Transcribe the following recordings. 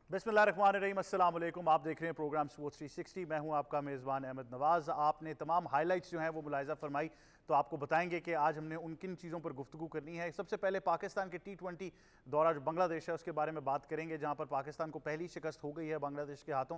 बिस्मिल्लाहिर्रहमानिर्रहीम, अस्सलाम वालेकुम। आप देख रहे हैं प्रोग्राम स्पोर्ट्स 360। मैं हूं आपका मेज़बान अहमद नवाज़। आपने तमाम हाइलाइट्स जो हैं वो मुलाहिज़ा फरमाई, तो आपको बताएंगे कि आज हमने उन किन चीज़ों पर गुफ्तगू करनी है। सबसे पहले पाकिस्तान के T20 दौरा जो बांग्लादेश है उसके बारे में बात करेंगे, जहां पर पाकिस्तान को पहली शिकस्त हो गई है बांग्लादेश के हाथों।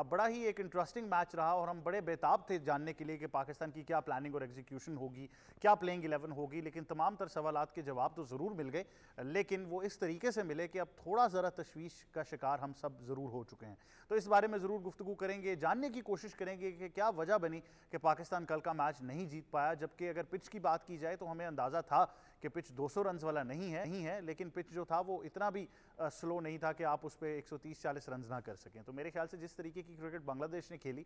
बड़ा ही एक इंटरेस्टिंग मैच रहा और हम बड़े बेताब थे जानने के लिए कि पाकिस्तान की क्या प्लानिंग और एग्जीक्यूशन होगी, क्या प्लेइंग 11 होगी। लेकिन तमाम तर सवालात के जवाब तो ज़रूर मिल गए, लेकिन वो इस तरीके से मिले कि अब थोड़ा ज़रा तशवीश का शिकार हम सब ज़रूर हो चुके हैं। तो इस बारे में ज़रूर गुफ्तगू करेंगे, जानने की कोशिश करेंगे कि क्या वजह बनी कि पाकिस्तान कल का मैच नहीं जीत पाया। जबकि अगर पिच की बात की जाए तो हमें अंदाज़ा था कि पिच 200 रन वाला नहीं है, लेकिन पिच जो था वो इतना भी स्लो नहीं था कि आप उस पर 130-40 रन ना कर सकें। तो मेरे ख्याल से जिस तरीके की क्रिकेट बांग्लादेश ने खेली,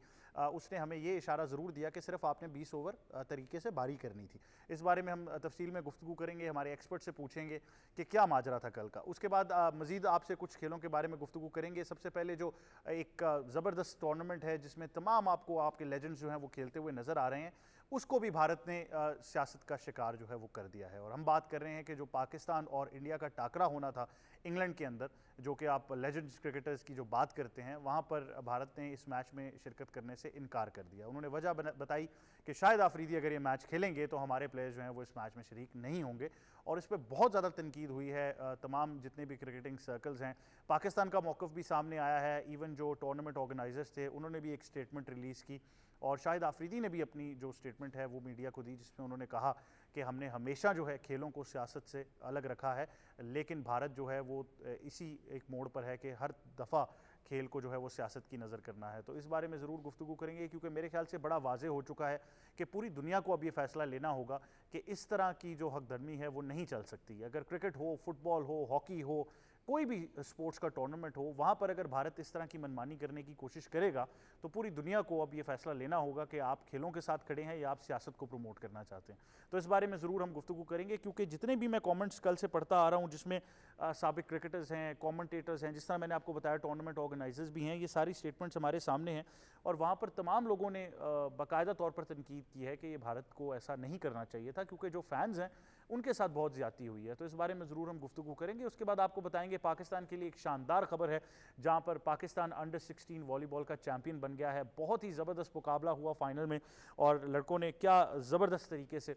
उसने हमें ये इशारा ज़रूर दिया कि सिर्फ आपने 20 ओवर तरीके से बारी करनी थी। इस बारे में हम तफसील में गुफ्तगू करेंगे, हमारे एक्सपर्ट से पूछेंगे कि क्या माजरा था कल का। उसके बाद मजीद आपसे कुछ खेलों के बारे में गुफ्तगू करेंगे। सबसे पहले जो एक ज़बरदस्त टूर्नामेंट है जिसमें तमाम आपको आपके लेजेंड्स जो हैं वो खेलते हुए नज़र आ रहे हैं, उसको भी भारत ने सियासत का शिकार जो है वो कर दिया है। और हम बात कर रहे हैं कि जो पाकिस्तान और इंडिया का टाकरा होना था इंग्लैंड के अंदर, जो कि आप लेजेंड्स क्रिकेटर्स की जो बात करते हैं, वहाँ पर भारत ने इस मैच में शिरकत करने से इनकार कर दिया। उन्होंने वजह बताई कि शायद आफरीदी अगर ये मैच खेलेंगे तो हमारे प्लेयर्स जो हैं वो इस मैच में शरीक नहीं होंगे। और इस पर बहुत ज़्यादा तनकीद हुई है तमाम जितने भी क्रिकेटिंग सर्कल्स हैं। पाकिस्तान का मौक़िफ़ भी सामने आया है। इवन जो टूर्नामेंट ऑर्गेनाइजर्स थे उन्होंने भी एक स्टेटमेंट रिलीज़ की, और शाहिद आफरीदी ने भी अपनी जो स्टेटमेंट है वो मीडिया को दी, जिसमें उन्होंने कहा कि हमने हमेशा जो है खेलों को सियासत से अलग रखा है, लेकिन भारत जो है वो इसी एक मोड़ पर है कि हर दफ़ा खेल को जो है वो सियासत की नज़र करना है। तो इस बारे में ज़रूर गुफ्तगू करेंगे, क्योंकि मेरे ख्याल से बड़ा वाज़ेह हो चुका है कि पूरी दुनिया को अब ये फ़ैसला लेना होगा कि इस तरह की जो हकधर्मी है वो नहीं चल सकती। अगर क्रिकेट हो, फुटबॉल हो, हॉकी हो, कोई भी स्पोर्ट्स का टूर्नामेंट हो, वहाँ पर अगर भारत इस तरह की मनमानी करने की कोशिश करेगा तो पूरी दुनिया को अब ये फैसला लेना होगा कि आप खेलों के साथ खड़े हैं या आप सियासत को प्रमोट करना चाहते हैं। तो इस बारे में ज़रूर हम गुफ्तगू करेंगे, क्योंकि जितने भी मैं कमेंट्स कल से पढ़ता आ रहा हूँ, जिसमें साबिक क्रिकेटर्स हैं, कमेंटेटर्स हैं, जिस तरह मैंने आपको बताया टूर्नामेंट ऑर्गेनाइजर्स भी हैं, ये सारी स्टेटमेंट्स हमारे सामने हैं। और वहाँ पर तमाम लोगों ने बाकायदा तौर पर तनकीद की है कि ये भारत को ऐसा नहीं करना चाहिए था, क्योंकि जो फैंस हैं उनके साथ बहुत ज़्यादती हुई है। तो इस बारे में ज़रूर हम गुफ्तगू करेंगे। उसके बाद आपको बताएंगे पाकिस्तान के लिए एक शानदार खबर है, जहां पर पाकिस्तान अंडर 16 वॉलीबॉल का चैंपियन बन गया है। बहुत ही ज़बरदस्त मुकाबला हुआ फाइनल में, और लड़कों ने क्या ज़बरदस्त तरीके से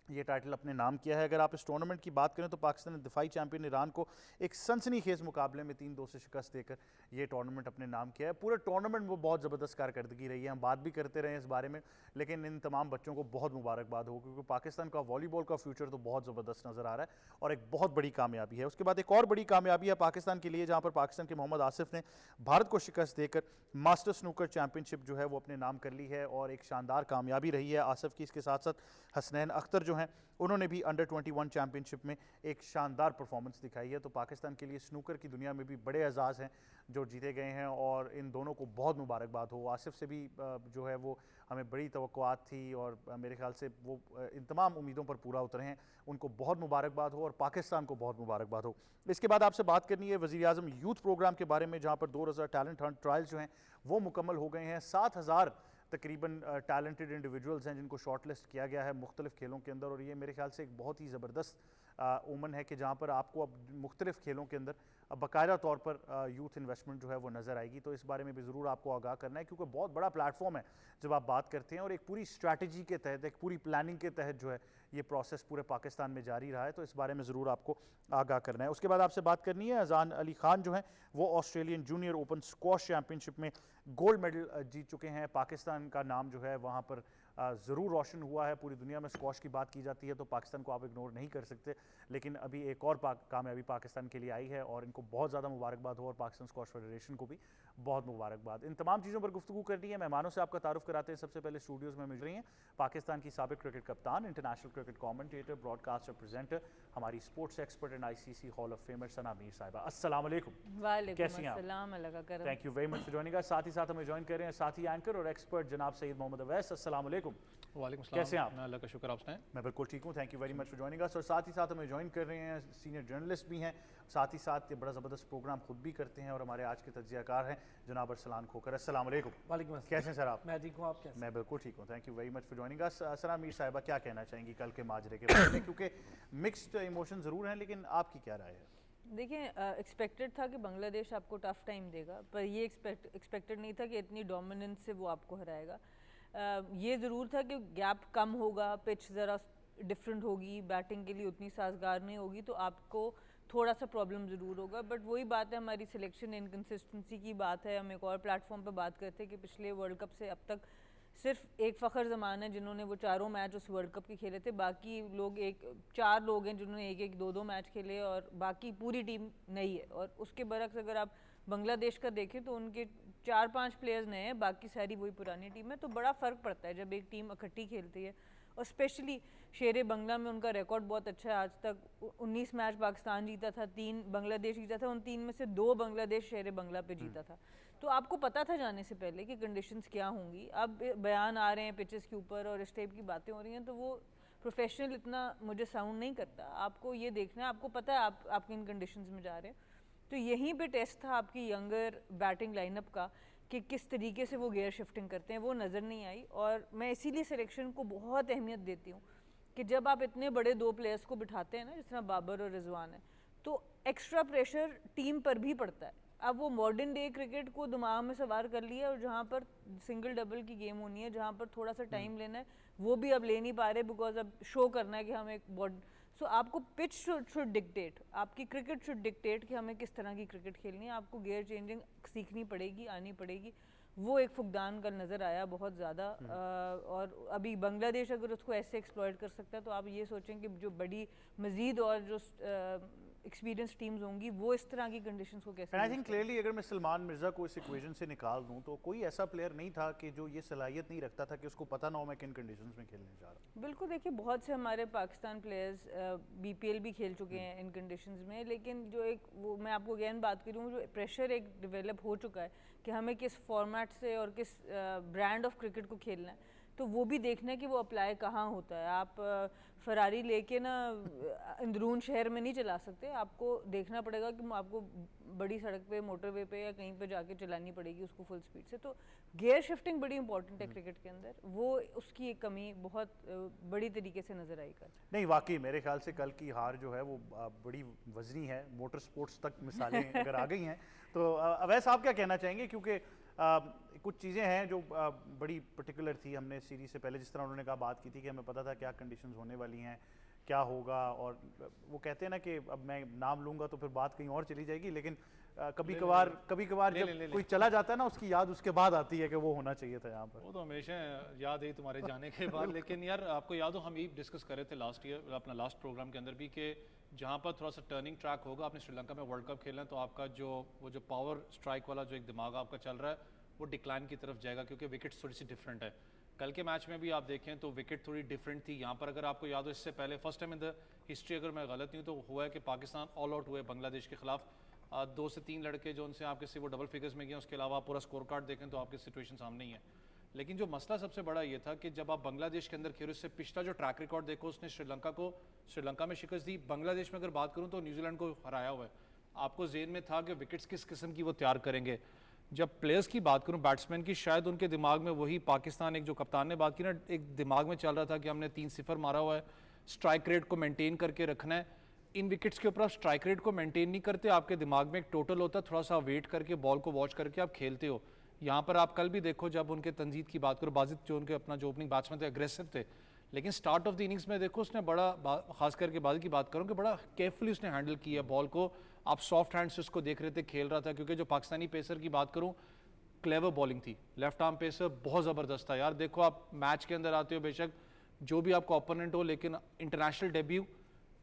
ये टाइटल अपने नाम किया है। अगर आप इस टूर्नामेंट की बात करें तो पाकिस्तान ने दिफाई चैंपियन ईरान को एक सनसनीखेज मुकाबले में 3-2 से शिकस्त देकर ये टूर्नामेंट अपने नाम किया है। पूरे टूर्नामेंट में बहुत ज़बरदस्त कारकर्दगी रही है, हम बात भी करते रहे इस बारे में, लेकिन इन तमाम बच्चों को बहुत मुबारकबाद हो, क्योंकि पाकिस्तान का वॉलीबॉल का फ्यूचर तो बहुत ज़बरदस्त नज़र आ रहा है और एक बहुत बड़ी कामयाबी है। उसके बाद एक और बड़ी कामयाबी है पाकिस्तान के लिए, जहाँ पर पाकिस्तान के मोहम्मद आसिफ ने भारत को शिकस्त देकर मास्टर स्नूकर चैंपियनशिप जो है वो अपने नाम कर ली है, और एक शानदार कामयाबी रही है आसिफ की। इसके साथ साथ हसनैन अख्तर जो हैं उन्होंने भी अंडर 21 चैंपियनशिप में एक शानदार परफॉर्मेंस दिखाई है। तो पाकिस्तान के लिए स्नूकर की दुनिया में भी बड़े एजाज़ हैं जो जीते गए हैं, और इन दोनों को बहुत मुबारकबाद हो। आसिफ से भी जो है वो हमें बड़ी तवक्कुआत थी, और मेरे ख्याल से वो इन तमाम उम्मीदों पर पूरा उतरे हैं। उनको बहुत मुबारकबाद हो, और पाकिस्तान को बहुत मुबारकबाद हो। इसके बाद आपसे बात करनी है वज़ीर आज़म यूथ प्रोग्राम के बारे में, जहाँ पर 2000 टैलेंट हंट ट्रायल्स जो हैं वो मुकम्मल हो गए हैं। 7000 तकरीबन टैलेंटेड इंडिविजुअल्स हैं जिनको शॉर्ट लिस्ट किया गया है मुख्तलिफ खेलों के अंदर, और ये मेरे ख्याल से एक बहुत ही ज़बरदस्त ओमन है कि जहाँ पर आपको अब मुख्तलिफ खेलों के अंदर बाकायदा तौर पर यूथ इन्वेस्टमेंट जो है वो नज़र आएगी। तो इस बारे में भी ज़रूर आपको आगाह करना है, क्योंकि बहुत बड़ा प्लेटफॉर्म है जब आप बात करते हैं, और एक पूरी स्ट्रैटेजी के तहत, एक पूरी प्लानिंग के तहत जो है ये प्रोसेस पूरे पाकिस्तान में जारी रहा है। तो इस बारे में ज़रूर आपको आगाह करना है। उसके बाद आपसे बात करनी है अजान अली खान जो हैं वो Australian junior open squash championship में गोल्ड मेडल जीत चुके हैं। पाकिस्तान का नाम जो है वहाँ पर ज़रूर रोशन हुआ है। पूरी दुनिया में स्क्वॉश की बात की जाती है तो पाकिस्तान को आप इग्नोर नहीं कर सकते, लेकिन अभी एक और कामयाबी पाकिस्तान के लिए आई है, और इनको बहुत ज़्यादा मुबारकबाद हो, और पाकिस्तान स्क्वॉश फेडरेशन को भी बहुत मुबारकबाद। इन तमाम चीज़ों पर गुफ्तगू करनी है। मेहमानों से आपका तारुफ कराते हैं। सबसे पहले स्टूडियोज़ में मिल रही हैं पाकिस्तान की साबिक क्रिकेट कप्तान, international cricket commentator, broadcaster, presenter, हमारी sports expert and ICC hall of famer Sana Mir साहिबा। अस्सलाम वालेकुम, कैसी हैं आप? Thank you very much for joining us. साथ ही साथ हमें ज्वाइन कर रहे हैं साथी एंकर और एक्सपर्ट जनाब सईद मोहम्मद अवैस। अस्सलाम वालेकुम। वालेकुम सलाम। कैसे हैं आप? अल्लाह का शुक्र, आप सुनाएं? मैं बिल्कुल ठीक हूँ, thank you very much for joining अस। और साथ ही साथ हमें ज्वाइन कर रहे हैं सीनियर जर्नलिस्ट भी हैं, साथ ही साथ ये बड़ा ज़बरदस्त प्रोग्राम खुद भी करते हैं, और हमारे आज के तज्ज़ियाकार हैं जनाब अरसलान खोकर। अस्सलाम वालेकुम। वालेकुम अस्सलाम। कैसे हैं सर आप? मैं ठीक हूँ, आप कैसे? मैं बिल्कुल ठीक हूँ, thank you very much for joining us. Sana Mir साहिबा, क्या कहना चाहेंगी कल के माजरे के बारे में, क्योंकि मिक्स्ड इमोशन ज़रूर हैं, लेकिन आपकी क्या राय है? देखिए, एक्सपेक्टेड था कि बांग्लादेश आपको टफ टाइम देगा, पर ये एक्सपेक्टेड नहीं था कि इतनी डोमिनेंस से वो आपको हराएगा। ये ज़रूर था कि गैप कम होगा, पिच ज़रा डिफरेंट होगी, बैटिंग के लिए उतनी साजगार नहीं होगी, तो आपको थोड़ा सा प्रॉब्लम ज़रूर होगा। बट वही बात है, हमारी सिलेक्शन इनकन्सिस्टेंसी की बात है। हम एक और प्लेटफॉर्म पे बात करते हैं कि पिछले वर्ल्ड कप से अब तक सिर्फ एक फ़खर ज़मान है जिन्होंने वो चारों मैच उस वर्ल्ड कप के खेले थे। बाकी लोग चार लोग हैं जिन्होंने एक एक दो दो मैच खेले और बाकी पूरी टीम नई है। और उसके बरक्स अगर आप बांग्लादेश का देखें तो उनके 4-5 प्लेयर्स नए हैं, बाकी सारी वही पुरानी टीम है। तो बड़ा फ़र्क पड़ता है जब एक टीम इकट्ठी खेलती है। और स्पेशली शेर बंगला में उनका रिकॉर्ड बहुत अच्छा है। आज तक 19 मैच पाकिस्तान जीता था, 3 बांग्लादेश जीता था, उन 3 में से 2 बांग्लादेश शेर बंगला पे जीता था। तो आपको पता था जाने से पहले कि कंडीशंस क्या होंगी। अब बयान आ रहे हैं पिचेस के ऊपर और इस टाइप की बातें हो रही हैं, तो वो प्रोफेशनल इतना मुझे साउंड नहीं करता। आपको ये देखना है, आपको पता है आप किन कंडीशंस में जा रहे हैं। तो यहीं पे टेस्ट था आपकी यंगर बैटिंग लाइनअप का कि किस तरीके से वो गियर शिफ्टिंग करते हैं, वो नज़र नहीं आई। और मैं इसीलिए सिलेक्शन को बहुत अहमियत देती हूँ कि जब आप इतने बड़े 2 प्लेयर्स को बिठाते हैं ना, जिस तरह बाबर और रिजवान है, तो एक्स्ट्रा प्रेशर टीम पर भी पड़ता है। अब वो मॉडर्न डे क्रिकेट को दिमाग में सवार कर लिया, और जहाँ पर सिंगल डबल की गेम होनी है, जहाँ पर थोड़ा सा टाइम लेना है, वो भी अब ले नहीं पा रहे, बिकॉज अब शो करना है कि हम एक सो आपको पिच शुड डिक्टेट, आपकी क्रिकेट शुड डिक्टेट कि हमें किस तरह की क्रिकेट खेलनी है। आपको गियर चेंजिंग सीखनी पड़ेगी, आनी पड़ेगी। वो एक फुकदान कल नज़र आया बहुत ज़्यादा। और अभी बांग्लादेश अगर उसको ऐसे एक्सप्लॉइट कर सकता है, तो आप ये सोचें कि जो बड़ी मज़ीद और जो एक्सपीरियंस टीम्स होंगी वो इस तरह की कंडीशंस को कैसे। आई थिंक क्लियरली अगर मैं सलमान मिर्ज़ा को इस इक्वेशन से निकाल दूं तो कोई ऐसा प्लेयर नहीं था कि जो ये सलाहियत नहीं रखता था कि उसको पता ना हो मैं किन कंडीशंस में खेलने जा रहा हूं। बिल्कुल, देखिए बहुत से हमारे पाकिस्तान प्लेयर्स बीपीएल भी खेल चुके हैं इन कंडीशंस में, लेकिन जो एक वो मैं आपको अगेन बात करूँ, जो प्रेशर एक डेवलप हो चुका है कि हमें किस फॉर्मेट से और किस ब्रांड ऑफ क्रिकेट को खेलना है, तो वो भी देखना है कि वो अप्लाई कहाँ होता है। आप फरारी लेके ना अंदरून शहर में नहीं चला सकते, आपको देखना पड़ेगा कि आपको बड़ी सड़क पे, मोटरवे पे या कहीं पे जाके चलानी पड़ेगी उसको फुल स्पीड से। तो गियर शिफ्टिंग बड़ी इंपॉर्टेंट है क्रिकेट के अंदर, वो उसकी एक कमी बहुत बड़ी तरीके से नज़र आई कल। नहीं, वाकई मेरे ख्याल से कल की हार जो है वो बड़ी वजनी है, मोटर स्पोर्ट्स तक मिसालें अगर आ गई हैं। तो अवैस साहब क्या कहना चाहेंगे, क्योंकि कुछ चीज़ें हैं जो बड़ी पर्टिकुलर थी। हमने सीरीज से पहले जिस तरह उन्होंने कहा बात की थी कि हमें पता था क्या कंडीशंस होने वाली हैं, क्या होगा, और वो कहते हैं ना कि अब मैं नाम लूँगा तो फिर बात कहीं और चली जाएगी, लेकिन कभी कभार जब कोई चला जाता है ना उसकी याद उसके बाद आती है कि वो होना चाहिए था यहाँ पर। वो तो हमेशा याद है तुम्हारे जाने के बाद। लेकिन यार आपको याद हो हम ये डिस्कस कर रहे थे लास्ट ईयर अपना लास्ट प्रोग्राम के अंदर भी कि जहाँ पर थोड़ा सा टर्निंग ट्रैक होगा, आपने श्रीलंका में वर्ल्ड कप खेलना है, तो आपका जो पावर स्ट्राइक वाला जो एक दिमाग आपका चल रहा है वो डिक्लाइन की तरफ जाएगा, क्योंकि विकेट्स थोड़ी सी डिफरेंट है। कल के मैच में भी आप देखें तो विकेट थोड़ी डिफरेंट थी। यहाँ पर अगर आपको याद हो इससे पहले first time in the history, अगर मैं गलत नहीं हूँ, तो हुआ है कि पाकिस्तान ऑल आउट हुए बांग्लादेश के खिलाफ। 2 से 3 लड़के जो उनसे आपके से वो डबल फिगर्स में गए, उसके अलावा पूरा स्कोर कार्ड देखें तो आपकी सिचुएशन सामने ही है। लेकिन जो मसला सबसे बड़ा ये था कि जब आप बांग्लादेश के अंदर खेलो, उससे पिछला जो ट्रैक रिकॉर्ड देखो, उसने श्रीलंका में शिकस्त दी। बांग्लादेश में अगर बात करूँ तो न्यूजीलैंड को हराया हुआ है। आपको जेन में था कि विकेट्स किस किस्म की वो तैयार करेंगे। जब प्लेयर्स की बात करूं, बैट्समैन की, शायद उनके दिमाग में वही पाकिस्तान, एक जो कप्तान ने बात की ना, एक दिमाग में चल रहा था कि हमने 3-0 मारा हुआ है, स्ट्राइक रेट को मेंटेन करके रखना है। इन विकेट्स के ऊपर आप स्ट्राइक रेट को मेंटेन नहीं करते, आपके दिमाग में एक टोटल होता है, थोड़ा सा वेट करके बॉल को वॉच करके आप खेलते हो। यहाँ पर आप कल भी देखो, जब उनके तंजीद की बात करो, बाजिद जो उनके अपना जो ओपनिंग बैट्समैन थे अग्रेसिव थे, लेकिन स्टार्ट ऑफ द इनिंग्स में देखो उसने बड़ा, खास करके बाजिद की बात करूँ कि बड़ा केयरफुली उसने हैंडल किया बॉल को। आप सॉफ्ट हैंड से उसको देख रहे थे, खेल रहा था, क्योंकि जो पाकिस्तानी पेसर की बात करूँ, क्लेवर बॉलिंग थी, लेफ्ट आर्म पेसर बहुत ज़बरदस्त था। यार देखो आप मैच के अंदर आते हो, बेशक जो भी आपका ओपोनेंट हो, लेकिन इंटरनेशनल डेब्यू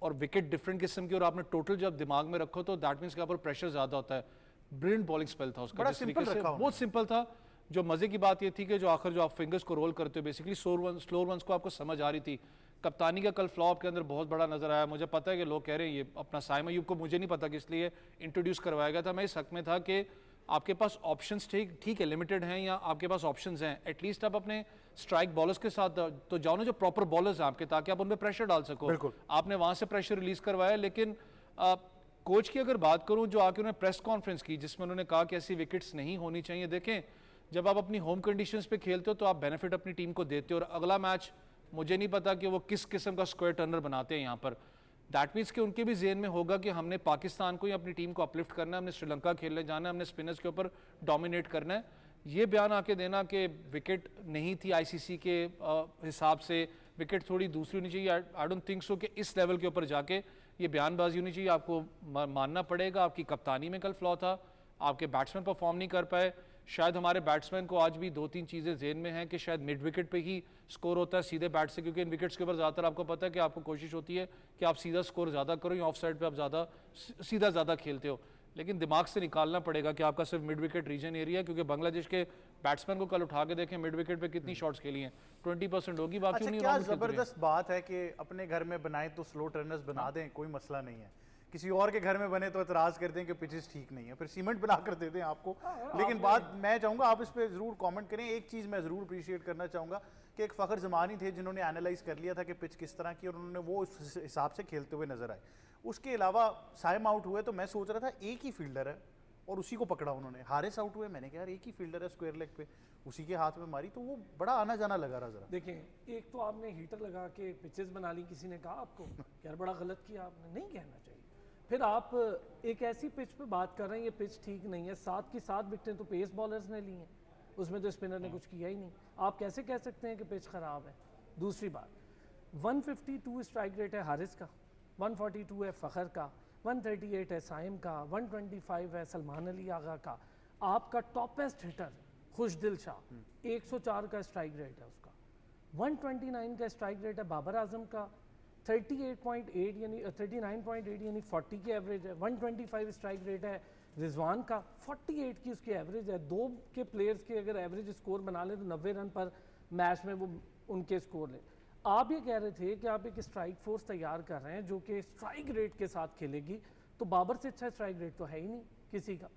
और विकेट डिफरेंट किस्म की, और आपने टोटल जब दिमाग में रखो तो दैट मीन्स के ऊपर प्रेशर ज़्यादा होता है। ब्रिलियंट बॉलिंग स्पेल था उसका, बहुत सिंपल था। जो मज़े की बात ये थी कि जो आखिर जो आप फिंगर्स को रोल करते हो, बेसिकली स्लोअर वंस को आपको समझ आ रही थी। कप्तानी का कल फ्लॉप के अंदर बहुत बड़ा नजर आया। मुझे पता है कि लोग कह रहे हैं ये अपना साइम अयूब को मुझे नहीं पता कि इसलिए इंट्रोड्यूस करवाया गया था। मैं इस हक में था कि आपके पास ऑप्शंस ठीक है, लिमिटेड हैं, या आपके पास ऑप्शंस हैं, एटलीस्ट आप अपने स्ट्राइक बॉलर्स के साथ तो जाओ ना, जो प्रॉपर बॉलर्स हैं आपके, ताकि आप उन पर प्रेशर डाल सको। आपने वहां से प्रेशर रिलीज करवाया। लेकिन कोच की अगर बात करूं, जो आके उन्होंने प्रेस कॉन्फ्रेंस की जिसमें उन्होंने कहा कि ऐसी विकेट्स नहीं होनी चाहिए। देखें, जब आप अपनी होम कंडीशंस पे खेलते हो तो आप बेनिफिट अपनी टीम को देते हो, और अगला मैच मुझे नहीं पता कि वो किस किस्म का स्क्वायर टर्नर बनाते हैं यहाँ पर। दैट मीन्स कि उनके भी जेन में होगा कि हमने पाकिस्तान को ही अपनी टीम को अपलिफ्ट करना है, हमने श्रीलंका खेलने जाना है, हमने स्पिनर्स के ऊपर डोमिनेट करना है। ये बयान आके देना कि विकेट नहीं थी आईसीसी के हिसाब से, विकेट थोड़ी दूसरी होनी चाहिए, आई डोंट थिंक सो कि इस लेवल के ऊपर जाके ये बयानबाजी होनी चाहिए। आपको मानना पड़ेगा आपकी कप्तानी में कल फ्लॉ था, आपके बैट्समैन परफॉर्म नहीं कर पाए। शायद हमारे बैट्समैन को आज भी 2-3 चीज़ें जेन में हैं कि शायद मिड विकेट पे ही स्कोर होता है सीधे बैट से, क्योंकि इन विकेट्स के ऊपर ज़्यादातर आपको पता है कि आपको कोशिश होती है कि आप सीधा स्कोर ज़्यादा करो या ऑफ साइड पर आप ज़्यादा खेलते हो। लेकिन दिमाग से निकालना पड़ेगा कि आपका सिर्फ मिड विकेट रीजन एरिया है, क्योंकि बांग्लादेश के बैट्समैन को कल उठा के देखें मिड विकेट पे कितनी शॉट्स खेली हैं, 20% होगी, बाकी अच्छा, क्या जबरदस्त बात है कि अपने घर में बनाए तो स्लो टर्नर्स बना दें, कोई मसला नहीं है। किसी और के घर में बने तो एतराज़ कर दें कि पिचेस ठीक नहीं है, फिर सीमेंट बना कर दे दें आपको। लेकिन बात मैं चाहूँगा आप इस पर ज़रूर कमेंट करें। एक चीज़ मैं ज़रूर अप्रिशिएट करना चाहूँगा कि एक फ़खर ज़मानी थे जिन्होंने एनालाइज कर लिया था कि पिच किस तरह की, और उन्होंने वो उस हिसाब से खेलते हुए नजर आए। उसके अलावा साइम आउट हुए तो मैं सोच रहा था एक ही फील्डर है और उसी को पकड़ा उन्होंने। हारिस आउट हुए, मैंने कहा यार एक ही फील्डर है स्क्वायर लेग पे, उसी के हाथ में मारी, तो वो बड़ा आना जाना लगा रहा। जरा देखें, एक तो आपने हीटर लगा के पिचेस बना ली, किसी ने कहा आपको यार बड़ा गलत किया आपने, नहीं कहना चाहिए। फिर आप एक ऐसी पिच पे बात कर रहे हैं ये पिच ठीक नहीं है, 7 की 7 विकेटें तो पेस बॉलर्स ने ली हैं, उसमें तो स्पिनर ने कुछ किया ही नहीं। आप कैसे कह सकते हैं कि पिच ख़राब है? दूसरी बात, 152 स्ट्राइक रेट है हारिस का, 142 है फ़खर का, 138 है साइम का, 125 है सलमान अली आगा का। आपका टॉपेस्ट हिटर खुशदिल शाह 104 का स्ट्राइक रेट है उसका, 129 का स्ट्राइक रेट है बाबर आजम का, 38.8 यानी 39.8 यानी 40 की एवरेज है, 125 स्ट्राइक रेट है रिजवान का, 48 की उसकी एवरेज है। दो के प्लेयर्स के अगर एवरेज स्कोर बना लें तो 90 रन पर मैच में वो उनके स्कोर ले। आप ये कह रहे थे कि आप एक स्ट्राइक फोर्स तैयार कर रहे हैं जो कि स्ट्राइक रेट के साथ खेलेगी, तो बाबर से अच्छा स्ट्राइक रेट तो है ही नहीं किसी का,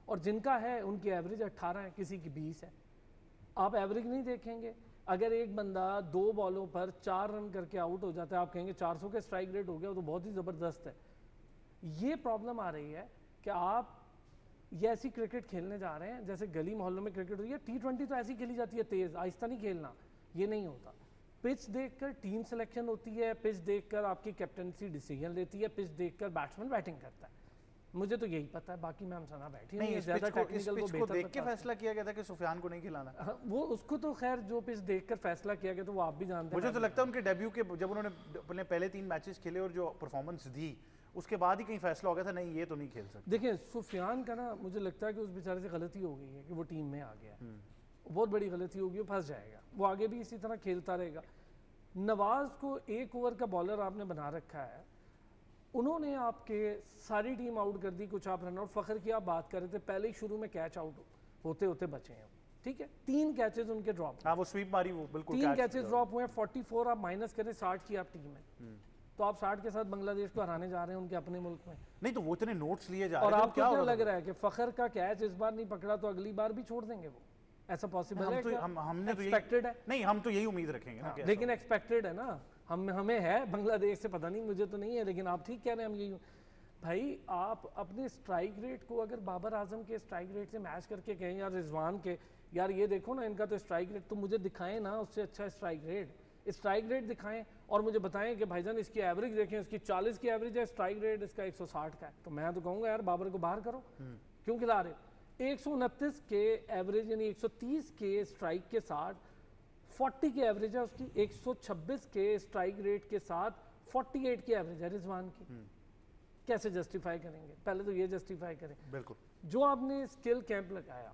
और जिनका है उनकी एवरेज 18 है, किसी की 20 है। आप एवरेज नहीं देखेंगे। अगर एक बंदा 2 बॉलों पर 4 रन करके आउट हो जाता है, आप कहेंगे 400 का स्ट्राइक रेट हो गया, तो बहुत ही ज़बरदस्त है। ये प्रॉब्लम आ रही है कि आप ये ऐसी क्रिकेट खेलने जा रहे हैं जैसे गली मोहल्लों में क्रिकेट होती है। T20 तो ऐसी खेली जाती है, तेज़ आहिस्ता नहीं खेलना, ये नहीं होता। पिच देखकर टीम सिलेक्शन होती है, पिच देखकर आपकी कैप्टनसी डिसीजन लेती है, पिच देखकर बैट्समैन बैटिंग करता है। मुझे तो यही पता है, बाकी मैं हमसना बैठी नहीं, इस पिच को देख के फैसला किया गया था कि सुफियान को नहीं खिलाना। वो उसको तो खैर जो पिच देखकर फैसला किया गया तो वो आप भी जानते हैं। मुझे तो लगता है उनके डेब्यू के जब उन्होंने अपने पहले 3 मैचेस खेले और जो परफॉर्मेंस दी उसके बाद ही कहीं फैसला हो गया था नहीं ये तो नहीं खेल सकते। देखिए सुफियान का ना, मुझे लगता है कि उस बेचारे से गलती हो गई है कि वो टीम में आ गया, बहुत बड़ी गलती होगी, वो फंस जाएगा, वो आगे भी इसी तरह खेलता रहेगा। नवाज को 1 ओवर का बॉलर आपने बना रखा है, उन्होंने आपके सारी टीम आउट कर दी, कुछ आप रन आउट। फ़खर की आप बात कर रहे थे, पहले ही शुरू में कैच आउट होते होते बचे हैं, ठीक है, 3 कैचेस उनके ड्रॉप, हाँ वो स्वीप मारी, वो बिल्कुल 3 कैचेस ड्रॉप हुए हैं। 44 आप माइनस करें, 60 की आप टीम है, तो आप 60 के साथ बांग्लादेश को हराने जा रहे हैं उनके अपने मुल्क में। नहीं तो वो इतने नोट्स लिए जा और रहे हैं, आपको क्या लग रहा है कि फ़खर का कैच इस बार नहीं पकड़ा तो अगली बार भी छोड़ देंगे? वो ऐसा पॉसिबल है? हमने तो एक्सपेक्टेड है, नहीं हम तो यही उम्मीद रखेंगे ना, लेकिन एक्सपेक्टेड है ना, हमें है बांग्लादेश से, पता नहीं मुझे तो नहीं है, लेकिन आप ठीक कह रहे हैं। हम यही भाई, आप अपने स्ट्राइक रेट को अगर बाबर आजम के स्ट्राइक रेट से मैच करके कहें यार रिजवान के, यार ये देखो ना इनका तो स्ट्राइक रेट, तो मुझे दिखाएं ना उससे अच्छा स्ट्राइक रेट दिखाएं और मुझे बताएं कि भाईजान इसकी एवरेज देखें, इसकी 40 की एवरेज है, स्ट्राइक रेट इसका 160 का है, तो मैं तो कहूँगा यार बाबर को बाहर करो, क्यों खिला रहे हो? 129 के एवरेज यानी 130 के स्ट्राइक के साथ 40 की एवरेज है उसकी, 126 के स्ट्राइक रेट के साथ 48 की एवरेज है रिजवान की। कैसे जस्टिफाई करेंगे? पहले तो ये जस्टिफाई करें। बिल्कुल, जो आपने स्किल कैंप लगाया,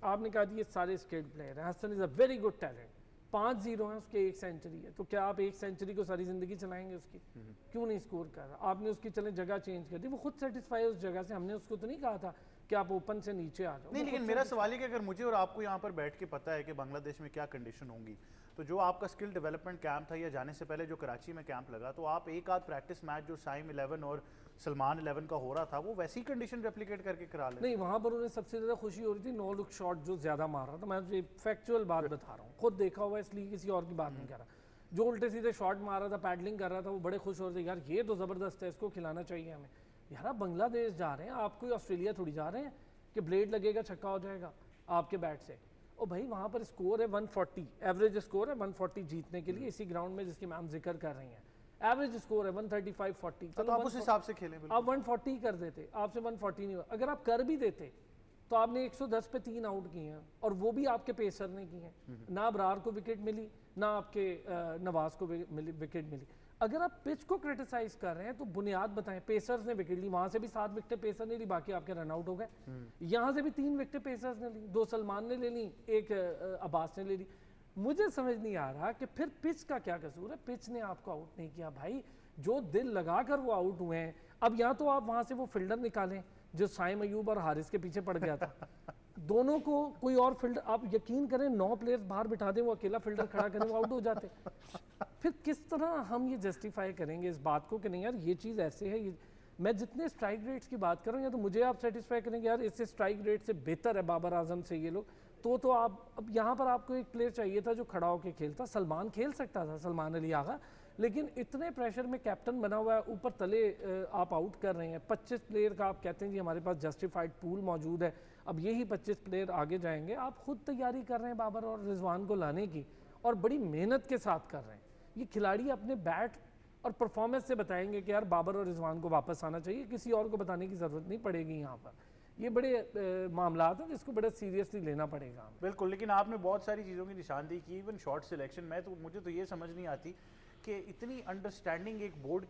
आपने कहा ये सारे स्किल्ड प्लेयर हैं, Hasan is a very good talent, 5-0 है उसके, 1 सेंचुरी है, तो क्या आप 1 सेंचुरी को सारी ज़िंदगी चलाएंगे उसकी? क्यों नहीं स्कोर कर रहा? आपने उसकी चले जगह चेंज कर दी, वो खुद सेटिस्फाई है उस जगह से। हमने उसको तो नहीं कहा था कि आप ओपन से नीचे आ जाओ। नहीं, लेकिन मेरा सवाल है कि अगर मुझे और आपको यहाँ पर बैठ के पता है कि बांग्लादेश में क्या कंडीशन होंगी, तो जो आपका स्किल डेवलपमेंट कैंप था या जाने से पहले जो कराची में कैंप लगा, तो आप एक आध प्रैक्टिस मैच जो साइम 11 और सलमान 11 का हो रहा था वो वैसी कंडीशन रेप्लिकेट करके करा ले। नहीं, वहाँ पर उन्हें सबसे ज़्यादा खुशी हो रही थी नो लुक शॉट जो ज़्यादा मार रहा था। मैं फैक्चुअल बात बता रहा हूँ, खुद देखा हुआ, इसलिए किसी और की बात नहीं कर रहा। जो उल्टे सीधे शॉट मार रहा था, पैडलिंग कर रहा था, वो बड़े खुश हो रहे थे, यार ये तो ज़बरदस्त है, इसको खिलाना चाहिए हमें। यार आप बांग्लादेश जा रहे हैं, आप कोई ऑस्ट्रेलिया थोड़ी जा रहे हैं कि ब्लेड लगेगा छक्का हो जाएगा आपके बैट से। और भाई वहाँ पर स्कोर है 140, एवरेज स्कोर है 140 जीतने के लिए इसी ग्राउंड में जिसकी मैम जिक्र कर रही हैं। एवरेज स्कोर है 135-40, तो आप उस हिसाब से खेलें बिल्कुल। आप 140 कर देते, आपसे 140 नहीं हुआ। अगर आप कर भी देते तो आपने 110 पे 3 आउट किए हैं और वो भी आपके पेसर ने किए हैं। ना अबरार को विकेट मिली, ना आपके नवाज को विकेट मिली। अगर आप पिच को क्रिटिसाइज कर रहे हैं तो बुनियाद बताएं। पेसर्स ने विकेट ली, वहां से भी 7 विकेटें पेसर ने ली, बाकी आपके रन आउट हो गए। यहाँ से भी 3 विकेटें पेसर्स ने ली, 2 सलमान ने ले ली, 1 अब्बास ने ले ली। मुझे समझ नहीं आ रहा कि फिर पिच का क्या कसूर है। पिच ने आपको आउट नहीं किया भाई, जो दिल लगाकर वो आउट हुए हैं। अब या तो आप वहां से वो फील्डर निकालें जो साइम अयूब और हारिस के पीछे पड़ गया था, दोनों को कोई और फील्डर, आप यकीन करें 9 प्लेयर्स बाहर बिठा दें, वो अकेला फील्डर खड़ा करें, वो आउट हो जाते। फिर किस तरह हम ये जस्टिफाई करेंगे इस बात को कि नहीं यार ये चीज़ ऐसे है। ये मैं जितने स्ट्राइक रेट्स की बात करूँ, या तो मुझे आप सेटिस्फाई करेंगे यार इससे स्ट्राइक रेट से बेहतर है बाबर आजम से ये लोग, तो आप अब यहाँ पर आपको एक प्लेयर चाहिए था जो खड़ा होकर खेलता। सलमान खेल सकता था, सलमान अली आगा, लेकिन इतने प्रेशर में कैप्टन बना हुआ है, ऊपर तले आप आउट कर रहे हैं। 25 प्लेयर का आप कहते हैं जी हमारे पास जस्टिफाइड पूल मौजूद है, अब यही 25 प्लेयर आगे जाएंगे। आप खुद तैयारी कर रहे हैं बाबर और रिजवान को लाने की, और बड़ी मेहनत के साथ कर रहे हैं। ये खिलाड़ी अपने बैट और परफॉर्मेंस से बताएंगे कि यार बाबर और रिजवान को वापस आना चाहिए, किसी और को बताने की ज़रूरत नहीं पड़ेगी। यहाँ पर ये बड़े मामला हैं जिसको बड़ा सीरियसली लेना पड़ेगा। बिल्कुल, लेकिन आपने बहुत सारी चीज़ों की निशानदेही की, इवन शॉट सिलेक्शन में। तो मुझे तो ये समझ नहीं आती कि इतनी अंडरस्टैंडिंग एक बोर्ड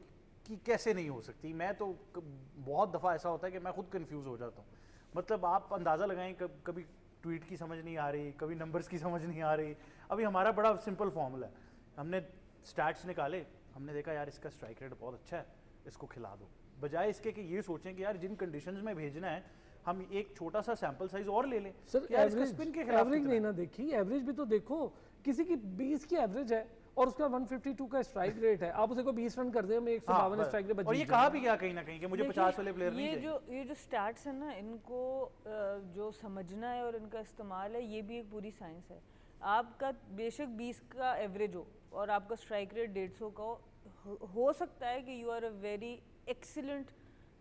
की कैसे नहीं हो सकती। मैं तो बहुत दफ़ा ऐसा होता है कि मैं खुद कंफ्यूज हो जाता हूँ। मतलब आप अंदाज़ा लगाएं, कभी ट्वीट की समझ नहीं आ रही, कभी नंबर्स की समझ नहीं आ रही। अभी हमारा बड़ा सिंपल फॉर्मूला है, हमने स्टैट्स निकाले, हमने देखा यार इसका स्ट्राइक रेट बहुत अच्छा है, इसको खिला दो। बजाय इसके कि ये सोचें कि यार जिन कंडीशंस में भेजना है हम एक छोटा सा सैंपल साइज और ले लें। सर एवरेज नहीं ना देखी, एवरेज भी तो देखो। किसी की 20 की एवरेज है और उसका 152 का स्ट्राइक रेट है, आप उसे को 20 रन कर दे, हमें 152 स्ट्राइक रेट। और ये कहा भी गया कहीं ना कहीं कि मुझे 50 वाले प्लेयर नहीं चाहिए। ये जो स्टैट्स है ना, इनको जो समझना है और इनका इस्तेमाल है, ये भी एक पूरी साइंस है। आपका बेशक 20 का एवरेज हो और आपका स्ट्राइक रेट 150 का हो सकता है कि you are a very excellent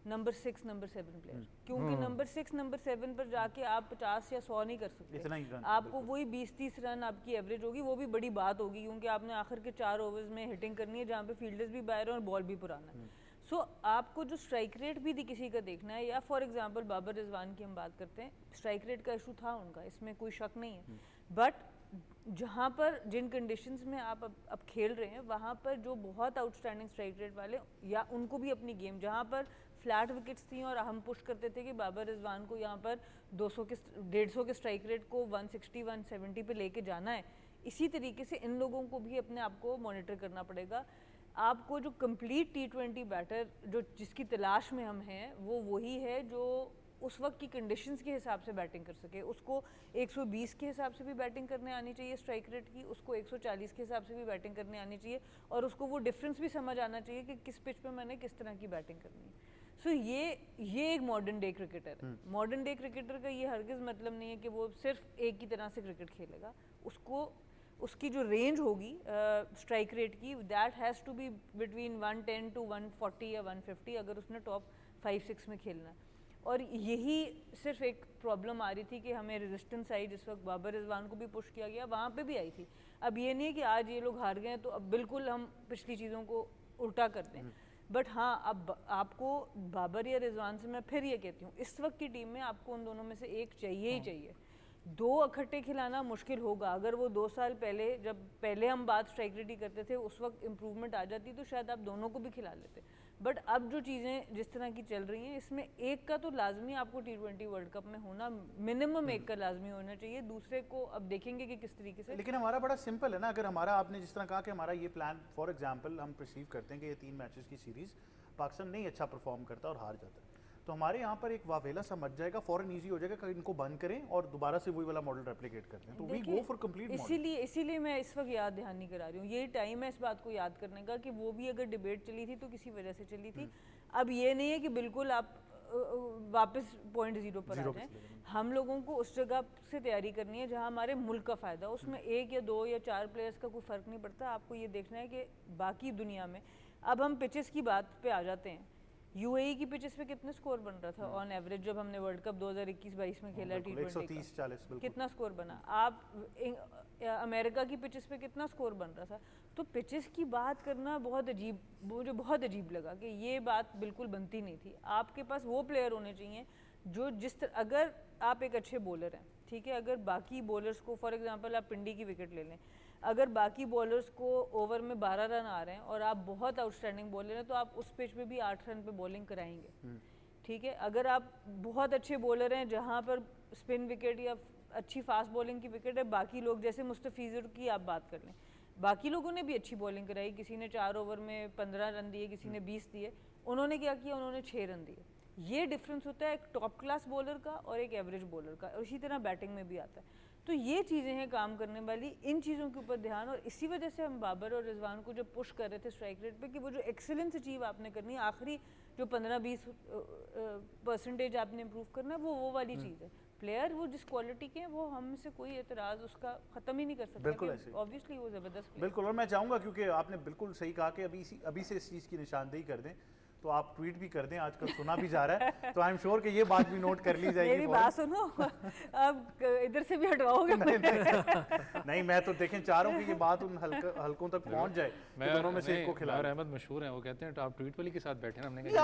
number 6 number 7 प्लेयर, क्योंकि नंबर 6 नंबर 7 पर जाके आप 50 या 100 नहीं कर सकते। इतना ही रन, आपको वही 20-30 रन आपकी एवरेज होगी, वो भी बड़ी बात होगी, क्योंकि आपने आखिर के 4 ओवर्स में हिटिंग करनी है जहाँ पे फील्डर्स भी बाहर हैं और बॉल भी पुराना है। सो आपको जो स्ट्राइक रेट भी किसी का देखना है, या फॉर एग्जांपल बाबर रिजवान की हम बात करते हैं, स्ट्राइक रेट का इशू था उनका, इसमें कोई शक नहीं है। बट जहाँ पर जिन कंडीशंस में आप अब खेल रहे हैं, वहाँ पर जो बहुत आउटस्टैंडिंग स्ट्राइक रेट वाले, या उनको भी अपनी गेम जहाँ पर फ्लैट विकेट्स थी और हम पुश करते थे कि बाबर रिजवान को यहाँ पर 200 के 150 के स्ट्राइक रेट को 160-170 पे लेके जाना है, इसी तरीके से इन लोगों को भी अपने आप को मॉनिटर करना पड़ेगा। आपको जो कंप्लीट T20 बैटर जो जिसकी तलाश में हम हैं, वो वही है जो उस वक्त की कंडीशंस के हिसाब से बैटिंग कर सके। उसको 120 के हिसाब से भी बैटिंग करने आनी चाहिए स्ट्राइक रेट की, उसको 140 के हिसाब से भी बैटिंग करने आनी चाहिए, और उसको वो डिफरेंस भी समझ आना चाहिए कि किस पिच पे मैंने किस तरह की बैटिंग करनी है। सो ये एक मॉडर्न डे क्रिकेटर है। मॉडर्न डे क्रिकेटर का ये हरगिज़ मतलब नहीं है कि वो सिर्फ एक ही तरह से क्रिकेट खेलेगा। उसको उसकी जो रेंज होगी स्ट्राइक रेट की, that has to be between 110 to 140 या 150 अगर उसने टॉप 5-6 में खेलना है। और यही सिर्फ एक प्रॉब्लम आ रही थी कि हमें रेजिस्टेंस आई, जिस वक्त बाबर रिजवान को भी पुश किया गया वहाँ पे भी आई थी। अब ये नहीं है कि आज ये लोग हार गए तो अब बिल्कुल हम पिछली चीज़ों को उल्टा करते हैं। बट हाँ, अब आपको बाबर या रिजवान से मैं फिर ये कहती हूँ, इस वक्त की टीम में आपको उन दोनों में से एक चाहिए ही चाहिए। 2 इकट्ठे खिलाना मुश्किल होगा। अगर वो 2 साल पहले, जब पहले हम बात स्ट्राइक रेट ही करते थे, उस वक्त इम्प्रूवमेंट आ जाती तो शायद आप दोनों को भी खिला लेते। बट अब जो चीज़ें जिस तरह की चल रही हैं, इसमें एक का तो लाजमी आपको T20 वर्ल्ड कप में होना, मिनिमम एक का लाजमी होना चाहिए। दूसरे को अब देखेंगे कि किस तरीके से। लेकिन हमारा बड़ा सिंपल है ना, अगर हमारा, आपने जिस तरह कहा कि हमारा ये प्लान, फॉर एग्जांपल हम परसीव करते हैं कि ये 3 मैचेस की सीरीज़ पाकिस्तान नहीं अच्छा परफॉर्म करता और हार जाता है, तो हमारे यहाँ पर एक वावेला सा मच जाएगा, फॉरन ईजी हो जाएगा कि इनको बंद करें और दोबारा से वही वाला मॉडल रेप्लिकेट करते हैं। तो we go for complete model. इसीलिए मैं इस वक्त याद ध्यान नहीं करा रही हूँ। ये टाइम है इस बात को याद करने का कि वो भी अगर डिबेट चली थी तो किसी वजह से चली थी। अब ये नहीं है कि बिल्कुल आप वापस पॉइंट 0 पर आ जाएं। हम लोगों को उस जगह से तैयारी करनी है जहाँ हमारे मुल्क का फ़ायदा, उसमें 1 या 2 या 4 प्लेयर्स का कोई फ़र्क नहीं पड़ता। आपको ये देखना है कि बाकी दुनिया में, अब हम पिचेस की बात पे आ जाते हैं यूएई की पिचेस पे कितने स्कोर बन रहा था ऑन एवरेज जब हमने वर्ल्ड कप 2021-22 में खेला T20 का? 130-40 बिल्कुल। कितना स्कोर बना? आप अमेरिका की पिचेस पे कितना स्कोर बन रहा था? तो पिचेस की बात करना बहुत अजीब, मुझे बहुत अजीब लगा कि ये बात बिल्कुल बनती नहीं थी। आपके पास वो प्लेयर होने चाहिए जो अगर आप एक अच्छे बॉलर हैं, ठीक है, अगर बाकी बॉलर्स को, फॉर एग्जांपल आप पिंडी की विकेट ले लें, अगर बाकी बॉलर्स को ओवर में 12 रन आ रहे हैं और आप बहुत आउटस्टैंडिंग बॉलर हैं तो आप उस पिच पे भी 8 रन पे बॉलिंग कराएंगे, ठीक है। अगर आप बहुत अच्छे बॉलर हैं जहां पर स्पिन विकेट या अच्छी फास्ट बॉलिंग की विकेट है, बाकी लोग जैसे मुस्तफिजुर की आप बात कर लें, बाकी लोगों ने भी अच्छी बॉलिंग कराई, किसी ने 4 ओवर में 15 रन दिए, किसी ने 20 दिए, उन्होंने क्या किया, उन्होंने 6 रन दिए। ये डिफरेंस होता है एक टॉप क्लास बॉलर का और एक एवरेज बॉलर का, और इसी तरह बैटिंग में भी आता है। तो ये चीज़ें हैं काम करने वाली, इन चीज़ों के ऊपर ध्यान, और इसी वजह से हम बाबर और रिजवान को जब पुश कर रहे थे स्ट्राइक रेट पे कि वो जो एक्सीलेंस अचीव आपने करनी है, आखिरी जो 15-20% आपने इम्प्रूव करना है, वो वाली चीज़ है। प्लेयर वो जिस क्वालिटी के हैं वो हमसे कोई एतराज़ उसका ख़त्म ही नहीं कर सकता, बिल्कुल ऐसे। ऑब्वियसली वो ज़बरदस्त। बिल्कुल, और मैं चाहूँगा क्योंकि आपने बिल्कुल सही कहा कि अभी से इस चीज़ की निशानदेही कर दें, तो आप ट्वीट भी कर दें, आजकल सुना भी जा रहा है, तो आई एम श्योर कि ये बात भी नोट कर ली जाएगी। मेरी बात सुनो, अब इधर से भी हटवाओगे? नहीं, मैं तो देखें चाह रहा हूँ कि ये बात उन हलकों तक पहुँच जाए, दोनों में से एक को खिला। अहमद मशहूर हैं, वो कहते हैं आप ट्वीट वाली के साथ बैठे ना, हमने कहा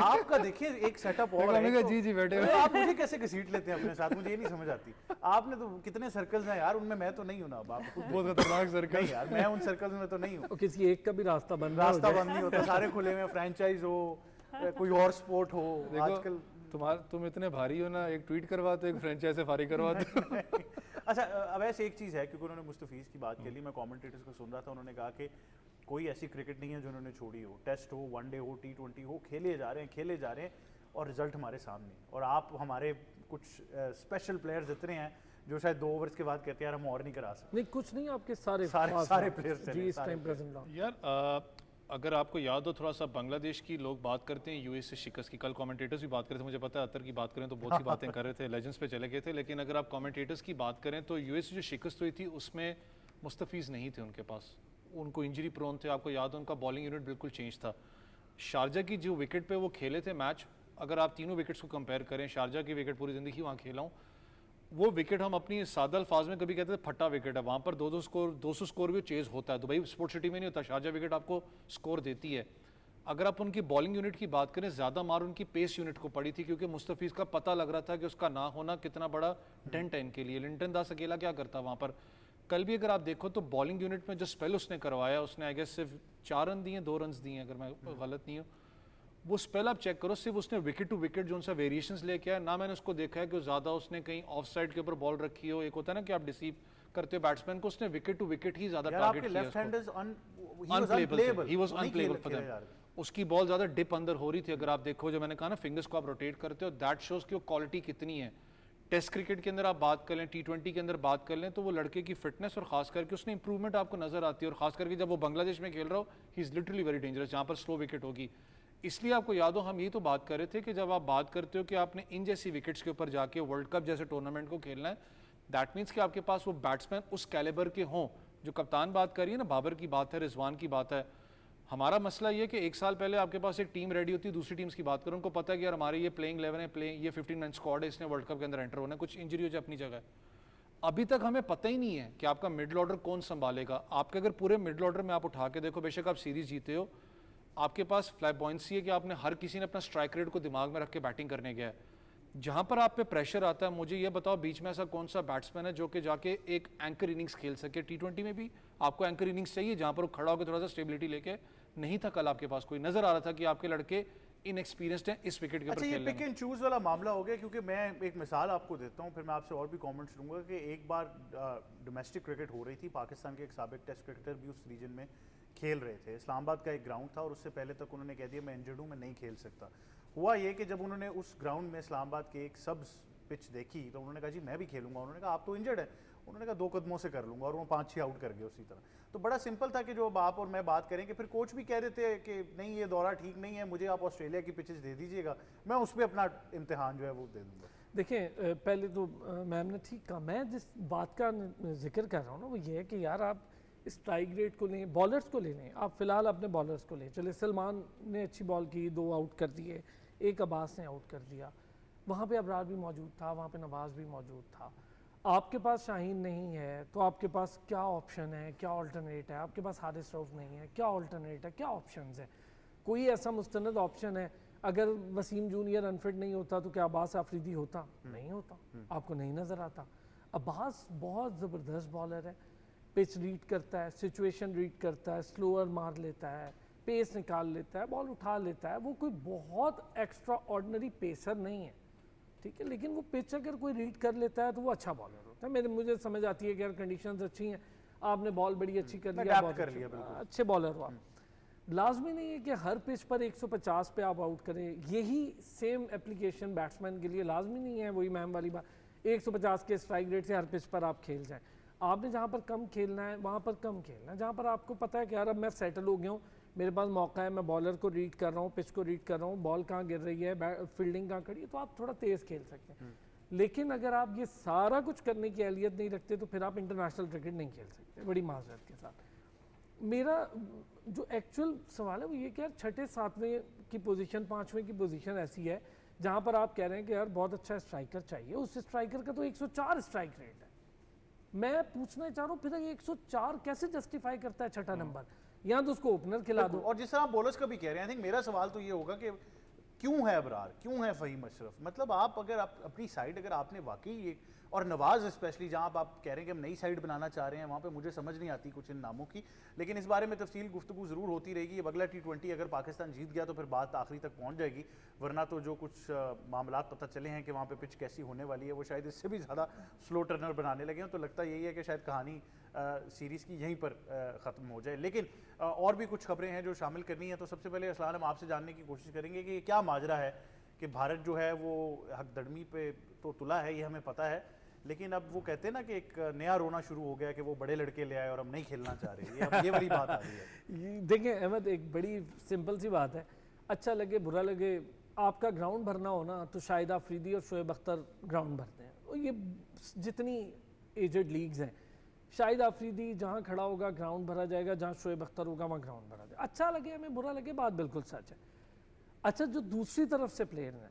आपका देखिए एक सेटअप और है, जी जी बैठे तो आप मुझे कैसे घसीट लेते हैं अपने साथ, मुझे ये नहीं समझ आती। आपने तो कितने सर्कल्स हैं यार, उनमें मैं तो नहीं हूँ ना। अब आप बहुत खतरनाक सर्कल यार, मैं उन सर्कल्स में तो नहीं हूँ। किसी एक का भी रास्ता बंद नहीं होता, सारे खुले में, फ्रेंचाइज हो, कोई और स्पोर्ट हो। आजकल तुम इतने भारी हो ना, एक ट्वीट करवाते, एक फ्रेंचाइज से फारिग करवाते। अच्छा, अब ऐसे एक चीज़ है, क्योंकि उन्होंने मुस्तफीज़ की बात कर ली, मैं कमेंटेटर्स को सुन रहा था, उन्होंने कहा कि कोई ऐसी क्रिकेट नहीं है जो उन्होंने छोड़ी हो, टेस्ट हो, वनडे हो, T20 हो, खेले जा रहे हैं और रिजल्ट हमारे सामने। और आप हमारे कुछ स्पेशल प्लेयर्स इतने हैं जो शायद 2 ओवर्स के बाद कहते हैं यार हम और नहीं करा सकते। नहीं, कुछ नहीं, आपके सारे प्लेयर्स जी इस टाइम प्रेजेंट यार। अगर आपको याद हो, थोड़ा सा बांग्लादेश की लोग बात करते हैं यूएई से शिकस्त की, कल कमेंटेटर्स भी बात कर रहे थे, मुझे पता है अतर की बात करें तो बहुत सी बातें कर रहे थे, लेजेंड्स पे चले गए थे, लेकिन अगर आप कमेंटेटर्स की बात करें तो यूएई से जो शिकस्त हुई थी उसमें मुस्तफीज़ नहीं थे उनके पास, उनको इंजरी प्रोन थे। आपको याद है उनका बॉलिंग यूनिट बिल्कुल चेंज था। शारजा की जो विकेट पे वो खेले थे मैच, अगर आप तीनों विकेट्स को कंपेयर करें, शारजा की विकेट पूरी ज़िंदगी वहाँ खेला हूँ, वो विकेट हम अपनी सादा अल्फाज में कभी कहते थे फटा विकेट है, वहाँ पर 200 स्कोर भी चेज होता है। दुबई स्पोर्ट्स सिटी में नहीं होता, शारजा विकेट आपको स्कोर देती है। अगर आप उनकी बॉलिंग यूनिट की बात करें, ज़्यादा मार उनकी पेस यूनिट को पड़ी थी, क्योंकि मुस्तफीज़ का पता लग रहा था कि उसका ना होना कितना बड़ा डेंट है इनके लिए। लिंटन दास अकेला क्या करता वहाँ पर। कल भी अगर आप देखो तो बॉलिंग यूनिट में जो स्पेल उसने करवाया, उसने आई गेस सिर्फ 4 रन दिए, 2 रन दिए अगर मैं गलत नहीं हूँ। वो स्पेल आप चेक करो, सिर्फ उसने विकेट टू विकेट जो उनसे वेरिएशंस लेके आया ना, मैंने उसको देखा है कि ज़्यादा उसने कहीं ऑफ साइड के ऊपर बॉल रखी हो। एक होता है ना कि आप डिसीव करते हो बैट्समैन को, उसने विकेट टू विकेट ही ज़्यादा टारगेट किया। He was unplayable for them. उसकी बॉल ज़्यादा डिप अंदर हो रही थी। अगर आप देखो, जो मैंने कहा ना फिंगर्स को आप रोटेट करते हो, दैट शोज कि वो क्वालिटी कितनी है। टेस्ट क्रिकेट के अंदर आप बात कर लें, T20 के अंदर बात कर लें, तो वो लड़के की फिटनेस और खास करके उसने इंप्रूवमेंट आपको नजर आती है। और खास करके जब वो बांग्लादेश में खेल रहा हो, he is literally very dangerous, जहाँ पर स्लो विकेट होगी। इसलिए आपको याद हो, हम ये तो बात कर रहे थे कि जब आप बात करते हो कि आपने इन जैसी विकेट्स के ऊपर जाके वर्ल्ड कप जैसे टूर्नामेंट को खेलना है, दैट मीन्स कि आपके पास वो बैट्समैन उस कैलिबर के हों। जो कप्तान बात कर रही है ना, बाबर की बात है, रिजवान की बात है। हमारा मसला ये कि 1 साल पहले आपके पास एक टीम रेडी होती है, दूसरी टीम्स की बात करो, उनको पता है कि यार हमारे ये प्लेइंग 11 है, ये 15 मैन स्क्वाड है, इसने वर्ल्ड कप के अंदर एंटर होना है, कुछ इंजरी हो जाए अपनी जगह। अभी तक हमें पता ही नहीं है कि आपका मिडल ऑर्डर कौन संभालेगा। आपके अगर पूरे मिडल ऑर्डर में आप उठा के देखो, बेशक आप सीरीज जीते हो, आपके पास फ्लैबॉयंसी है कि आपने हर किसी ने अपना स्ट्राइक रेट को दिमाग में रख के बैटिंग करने गया है। जहां पर आप पे प्रेशर आता है, मुझे ये बताओ बीच में ऐसा कौन सा बैट्समैन है जो कि जाके एक एंकर इनिंग्स खेल सके। T20 में भी आपको एंकर इनिंग्स चाहिए जहां पर वो खड़ा होकर थोड़ा सा स्टेबिलिटी लेके, नहीं था कल आपके पास कोई। नजर आ रहा था कि आपके लड़के इनएक्सपीरियंस्ड हैं इस विकेट के ऊपर खेलने में। पिक एंड चूज वाला मामला हो गया, क्योंकि मैं एक मिसाल आपको देता हूं, फिर मैं आपसे और भी कमेंट्स लूंगा कि एक बार डोमेस्टिक क्रिकेट हो रही थी, पाकिस्तान के एक साबिक टेस्ट क्रिकेटर भी उस रीजन में खेल रहे थे। इस्लामाबाद का एक ग्राउंड था और उससे पहले तक उन्होंने कह दिया मैं इंजर्ड हूँ, मैं नहीं खेल सकता। हुआ ये कि जब उन्होंने उस ग्राउंड में इस्लामाबाद के एक सब पिच देखी तो उन्होंने कहा जी मैं भी खेलूंगा। उन्होंने कहा आप तो इंजर्ड है। उन्होंने कहा 2 कदमों से कर लूंगा, और वो 5-6 आउट कर गए उसी तरह। तो बड़ा सिंपल था कि जो अब आप और मैं बात करें कि फिर कोच भी कह रहे थे कि नहीं ये दौरा ठीक नहीं है, मुझे आप ऑस्ट्रेलिया की पिचेस दे दीजिएगा, मैं उस पर अपना इम्तिहान जो है वो दे दूंगा। देखें, पहले तो मैम ने ठीक कहा, मैं जिस बात का जिक्र कर रहा हूँ ना वो ये है कि यार आप स्ट्राइक रेट को लें, बॉलर्स को ले लें, आप फिलहाल अपने बॉलर्स को लें। चले सलमान ने अच्छी बॉल की, 2 आउट कर दिए, एक अब्बास ने आउट कर दिया, वहाँ पे अबरार भी मौजूद था, वहाँ पे नवाज भी मौजूद था। आपके पास शाहीन नहीं है तो आपके पास क्या ऑप्शन है, क्या ऑल्टरनेट है? आपके पास हारिस रऊफ नहीं है, क्या ऑल्टरनेट है, क्या ऑप्शंस है? कोई ऐसा मुस्तनद ऑप्शन है? अगर वसीम जूनियर अनफिट नहीं होता तो क्या अब्बास आफरीदी होता? नहीं होता, आपको नहीं नज़र आता। अब्बास बहुत ज़बरदस्त बॉलर है, पिच रीड करता है, सिचुएशन रीड करता है, स्लोअर मार लेता है, पेस निकाल लेता है, बॉल उठा लेता है। वो कोई बहुत एक्स्ट्रा ऑर्डिनरी पेसर नहीं है, ठीक है, लेकिन वो पिच अगर कोई रीड कर लेता है तो वो अच्छा बॉलर होता है। मुझे समझ आती है कि यार कंडीशंस अच्छी हैं, आपने बॉल बड़ी अच्छी कर लिया, अच्छे बॉलर हो आप। लाजमी नहीं है कि हर पिच पर 150 पे आप आउट करें, यही सेम एप्लीकेशन बैट्समैन के लिए लाजमी नहीं है। वही मैम वाली बात, 150 के स्ट्राइक रेट से हर पिच पर आप खेल जाएं। आपने जहाँ पर कम खेलना है वहाँ पर कम खेलना है, जहाँ पर आपको पता है कि यार अब मैं सेटल हो गया हूँ, मेरे पास मौका है, मैं बॉलर को रीड कर रहा हूँ, पिच को रीड कर रहा हूँ, बॉल कहाँ गिर रही है, फील्डिंग कहाँ खड़ी है, तो आप थोड़ा तेज़ खेल सकते हैं। लेकिन अगर आप ये सारा कुछ करने की अहलियत नहीं रखते तो फिर आप इंटरनेशनल क्रिकेट नहीं खेल सकते, बड़ी माजरत के साथ। मेरा जो एक्चुअल सवाल है वो ये कि यार 6, 7वें की पोजीशन, 5वें की पोजीशन ऐसी है जहाँ पर आप कह रहे हैं कि यार बहुत अच्छा स्ट्राइकर चाहिए, उस स्ट्राइकर का तो 104 स्ट्राइक रेट है। मैं पूछना चाह रहा हूँ फिर 104 कैसे जस्टिफाई करता है 6ठा नंबर? या तो उसको ओपनर खिला दो। और जिस तरह आप बॉलर्स का भी कह रहे हैं, आई थिंक मेरा सवाल तो ये होगा कि क्यों है अबरार, क्यों है फ़हीम अशरफ? मतलब आप अगर आप अपनी साइड, अगर आपने वाकई ये, और नवाज स्पेशली जहाँ आप कह रहे हैं कि हम नई साइड बनाना चाह रहे हैं, वहाँ पे मुझे समझ नहीं आती कुछ इन नामों की, लेकिन इस बारे में तफसील गुफ्तगू ज़रूर होती रहेगी। अब अगला T20 अगर पाकिस्तान जीत गया तो फिर बात आखिरी तक पहुँच जाएगी, वरना तो जो कुछ मामलात पता चले हैं कि वहाँ पे पिच कैसी होने वाली है, वो शायद इससे भी ज़्यादा स्लो टर्नर बनाने लगे हैं। तो लगता यही है कि शायद कहानी सीरीज़ की यहीं पर ख़त्म हो जाए। लेकिन और भी कुछ खबरें हैं जो शामिल करनी है, तो सबसे पहले असलान हम आपसे जानने की कोशिश करेंगे कि क्या माजरा है कि भारत जो है वो हकदड़मी पे तो तुला है, ये हमें पता है, लेकिन अब वो कहते हैं ना कि एक नया रोना शुरू हो गया कि वो बड़े लड़के ले आए और हम नहीं खेलना चाह रहे, अब ये वाली बात आ रही है। देखिए अहमद, एक बड़ी सिंपल सी बात है, अच्छा लगे बुरा लगे, आपका ग्राउंड भरना हो ना तो शाहिद आफरीदी और शोएब अख्तर ग्राउंड भरते हैं। और ये जितनी एजेड लीग्स हैं, शाहिद आफरीदी जहाँ खड़ा होगा ग्राउंड भरा जाएगा, जहाँ शोएब अख्तर होगा वहाँ ग्राउंड भरा जाएगा। अच्छा लगे हमें बुरा लगे, बात बिल्कुल सच है। अच्छा, जो दूसरी तरफ से प्लेयर हैं,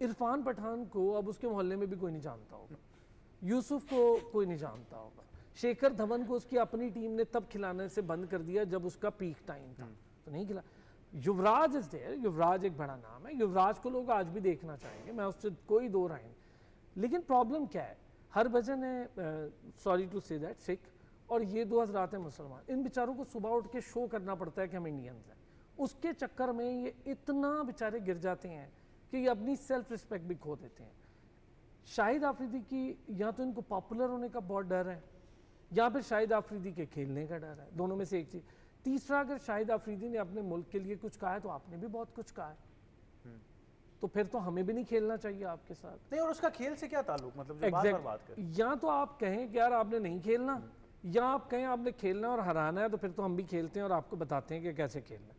इरफान पठान को अब उसके मोहल्ले में भी कोई नहीं जानता होगा, यूसुफ को कोई नहीं जानता होगा, शेखर धवन को उसकी अपनी टीम ने तब खिलाने से बंद कर दिया जब उसका पीक टाइम था, तो नहीं खिला। युवराज इज देयर, युवराज एक बड़ा नाम है, युवराज को लोग आज भी देखना चाहेंगे, मैं उससे कोई दो राय नहीं। लेकिन प्रॉब्लम क्या है, हरभजन है, sorry to say that, Sikh, और ये 2 हज़रात हैं मुसलमान। इन बेचारों को सुबह उठ के शो करना पड़ता है कि हम इंडियंस हैं, उसके चक्कर में ये इतना बेचारे गिर जाते हैं कि ये अपनी सेल्फ रिस्पेक्ट भी खो देते हैं। शाहिद आफरीदी की या तो इनको पॉपुलर होने का बहुत डर है, या फिर शाहिद आफरीदी के खेलने का डर है, दोनों में से एक चीज़। तीसरा, अगर शाहिद आफरीदी ने अपने मुल्क के लिए कुछ कहा है तो आपने भी बहुत कुछ कहा है, तो फिर तो हमें भी नहीं खेलना चाहिए आपके साथ। नहीं, और उसका खेल से क्या ताल्लुक, मतलब जो बार-बार बात करें। या तो आप कहें कि यार आपने नहीं खेलना, या आप कहें आपने खेलना और हराना है, तो फिर तो हम भी खेलते हैं और आपको बताते हैं कि कैसे खेलना है।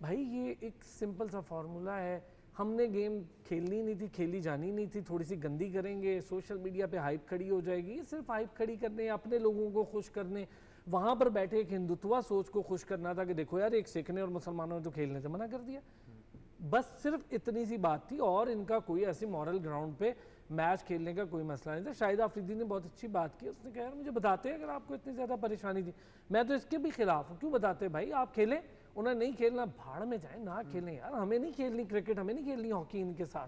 भाई ये एक सिंपल सा फार्मूला है, हमने गेम खेलनी नहीं थी, खेली जानी नहीं थी, थोड़ी सी गंदी करेंगे, सोशल मीडिया पे हाइप खड़ी हो जाएगी। ये सिर्फ हाइप खड़ी करने, अपने लोगों को खुश करने, वहाँ पर बैठे एक हिंदुत्वा सोच को खुश करना था कि देखो यार एक सिख ने और मुसलमानों ने तो खेलने से मना कर दिया। बस सिर्फ इतनी सी बात थी, और इनका कोई ऐसी मॉरल ग्राउंड पे मैच खेलने का कोई मसला नहीं था। शाहिद आफरीदी ने बहुत अच्छी बात की, उसने कहा यार मुझे बताते अगर आपको इतनी ज़्यादा परेशानी थी, मैं तो इसके भी खिलाफ हूँ, क्यों बताते भाई, आप खेलें, उन्हें नहीं खेलना भाड़ में जाए, ना खेलें यार, हमें नहीं खेलनी क्रिकेट, हमें नहीं खेलनी हॉकी इनके साथ,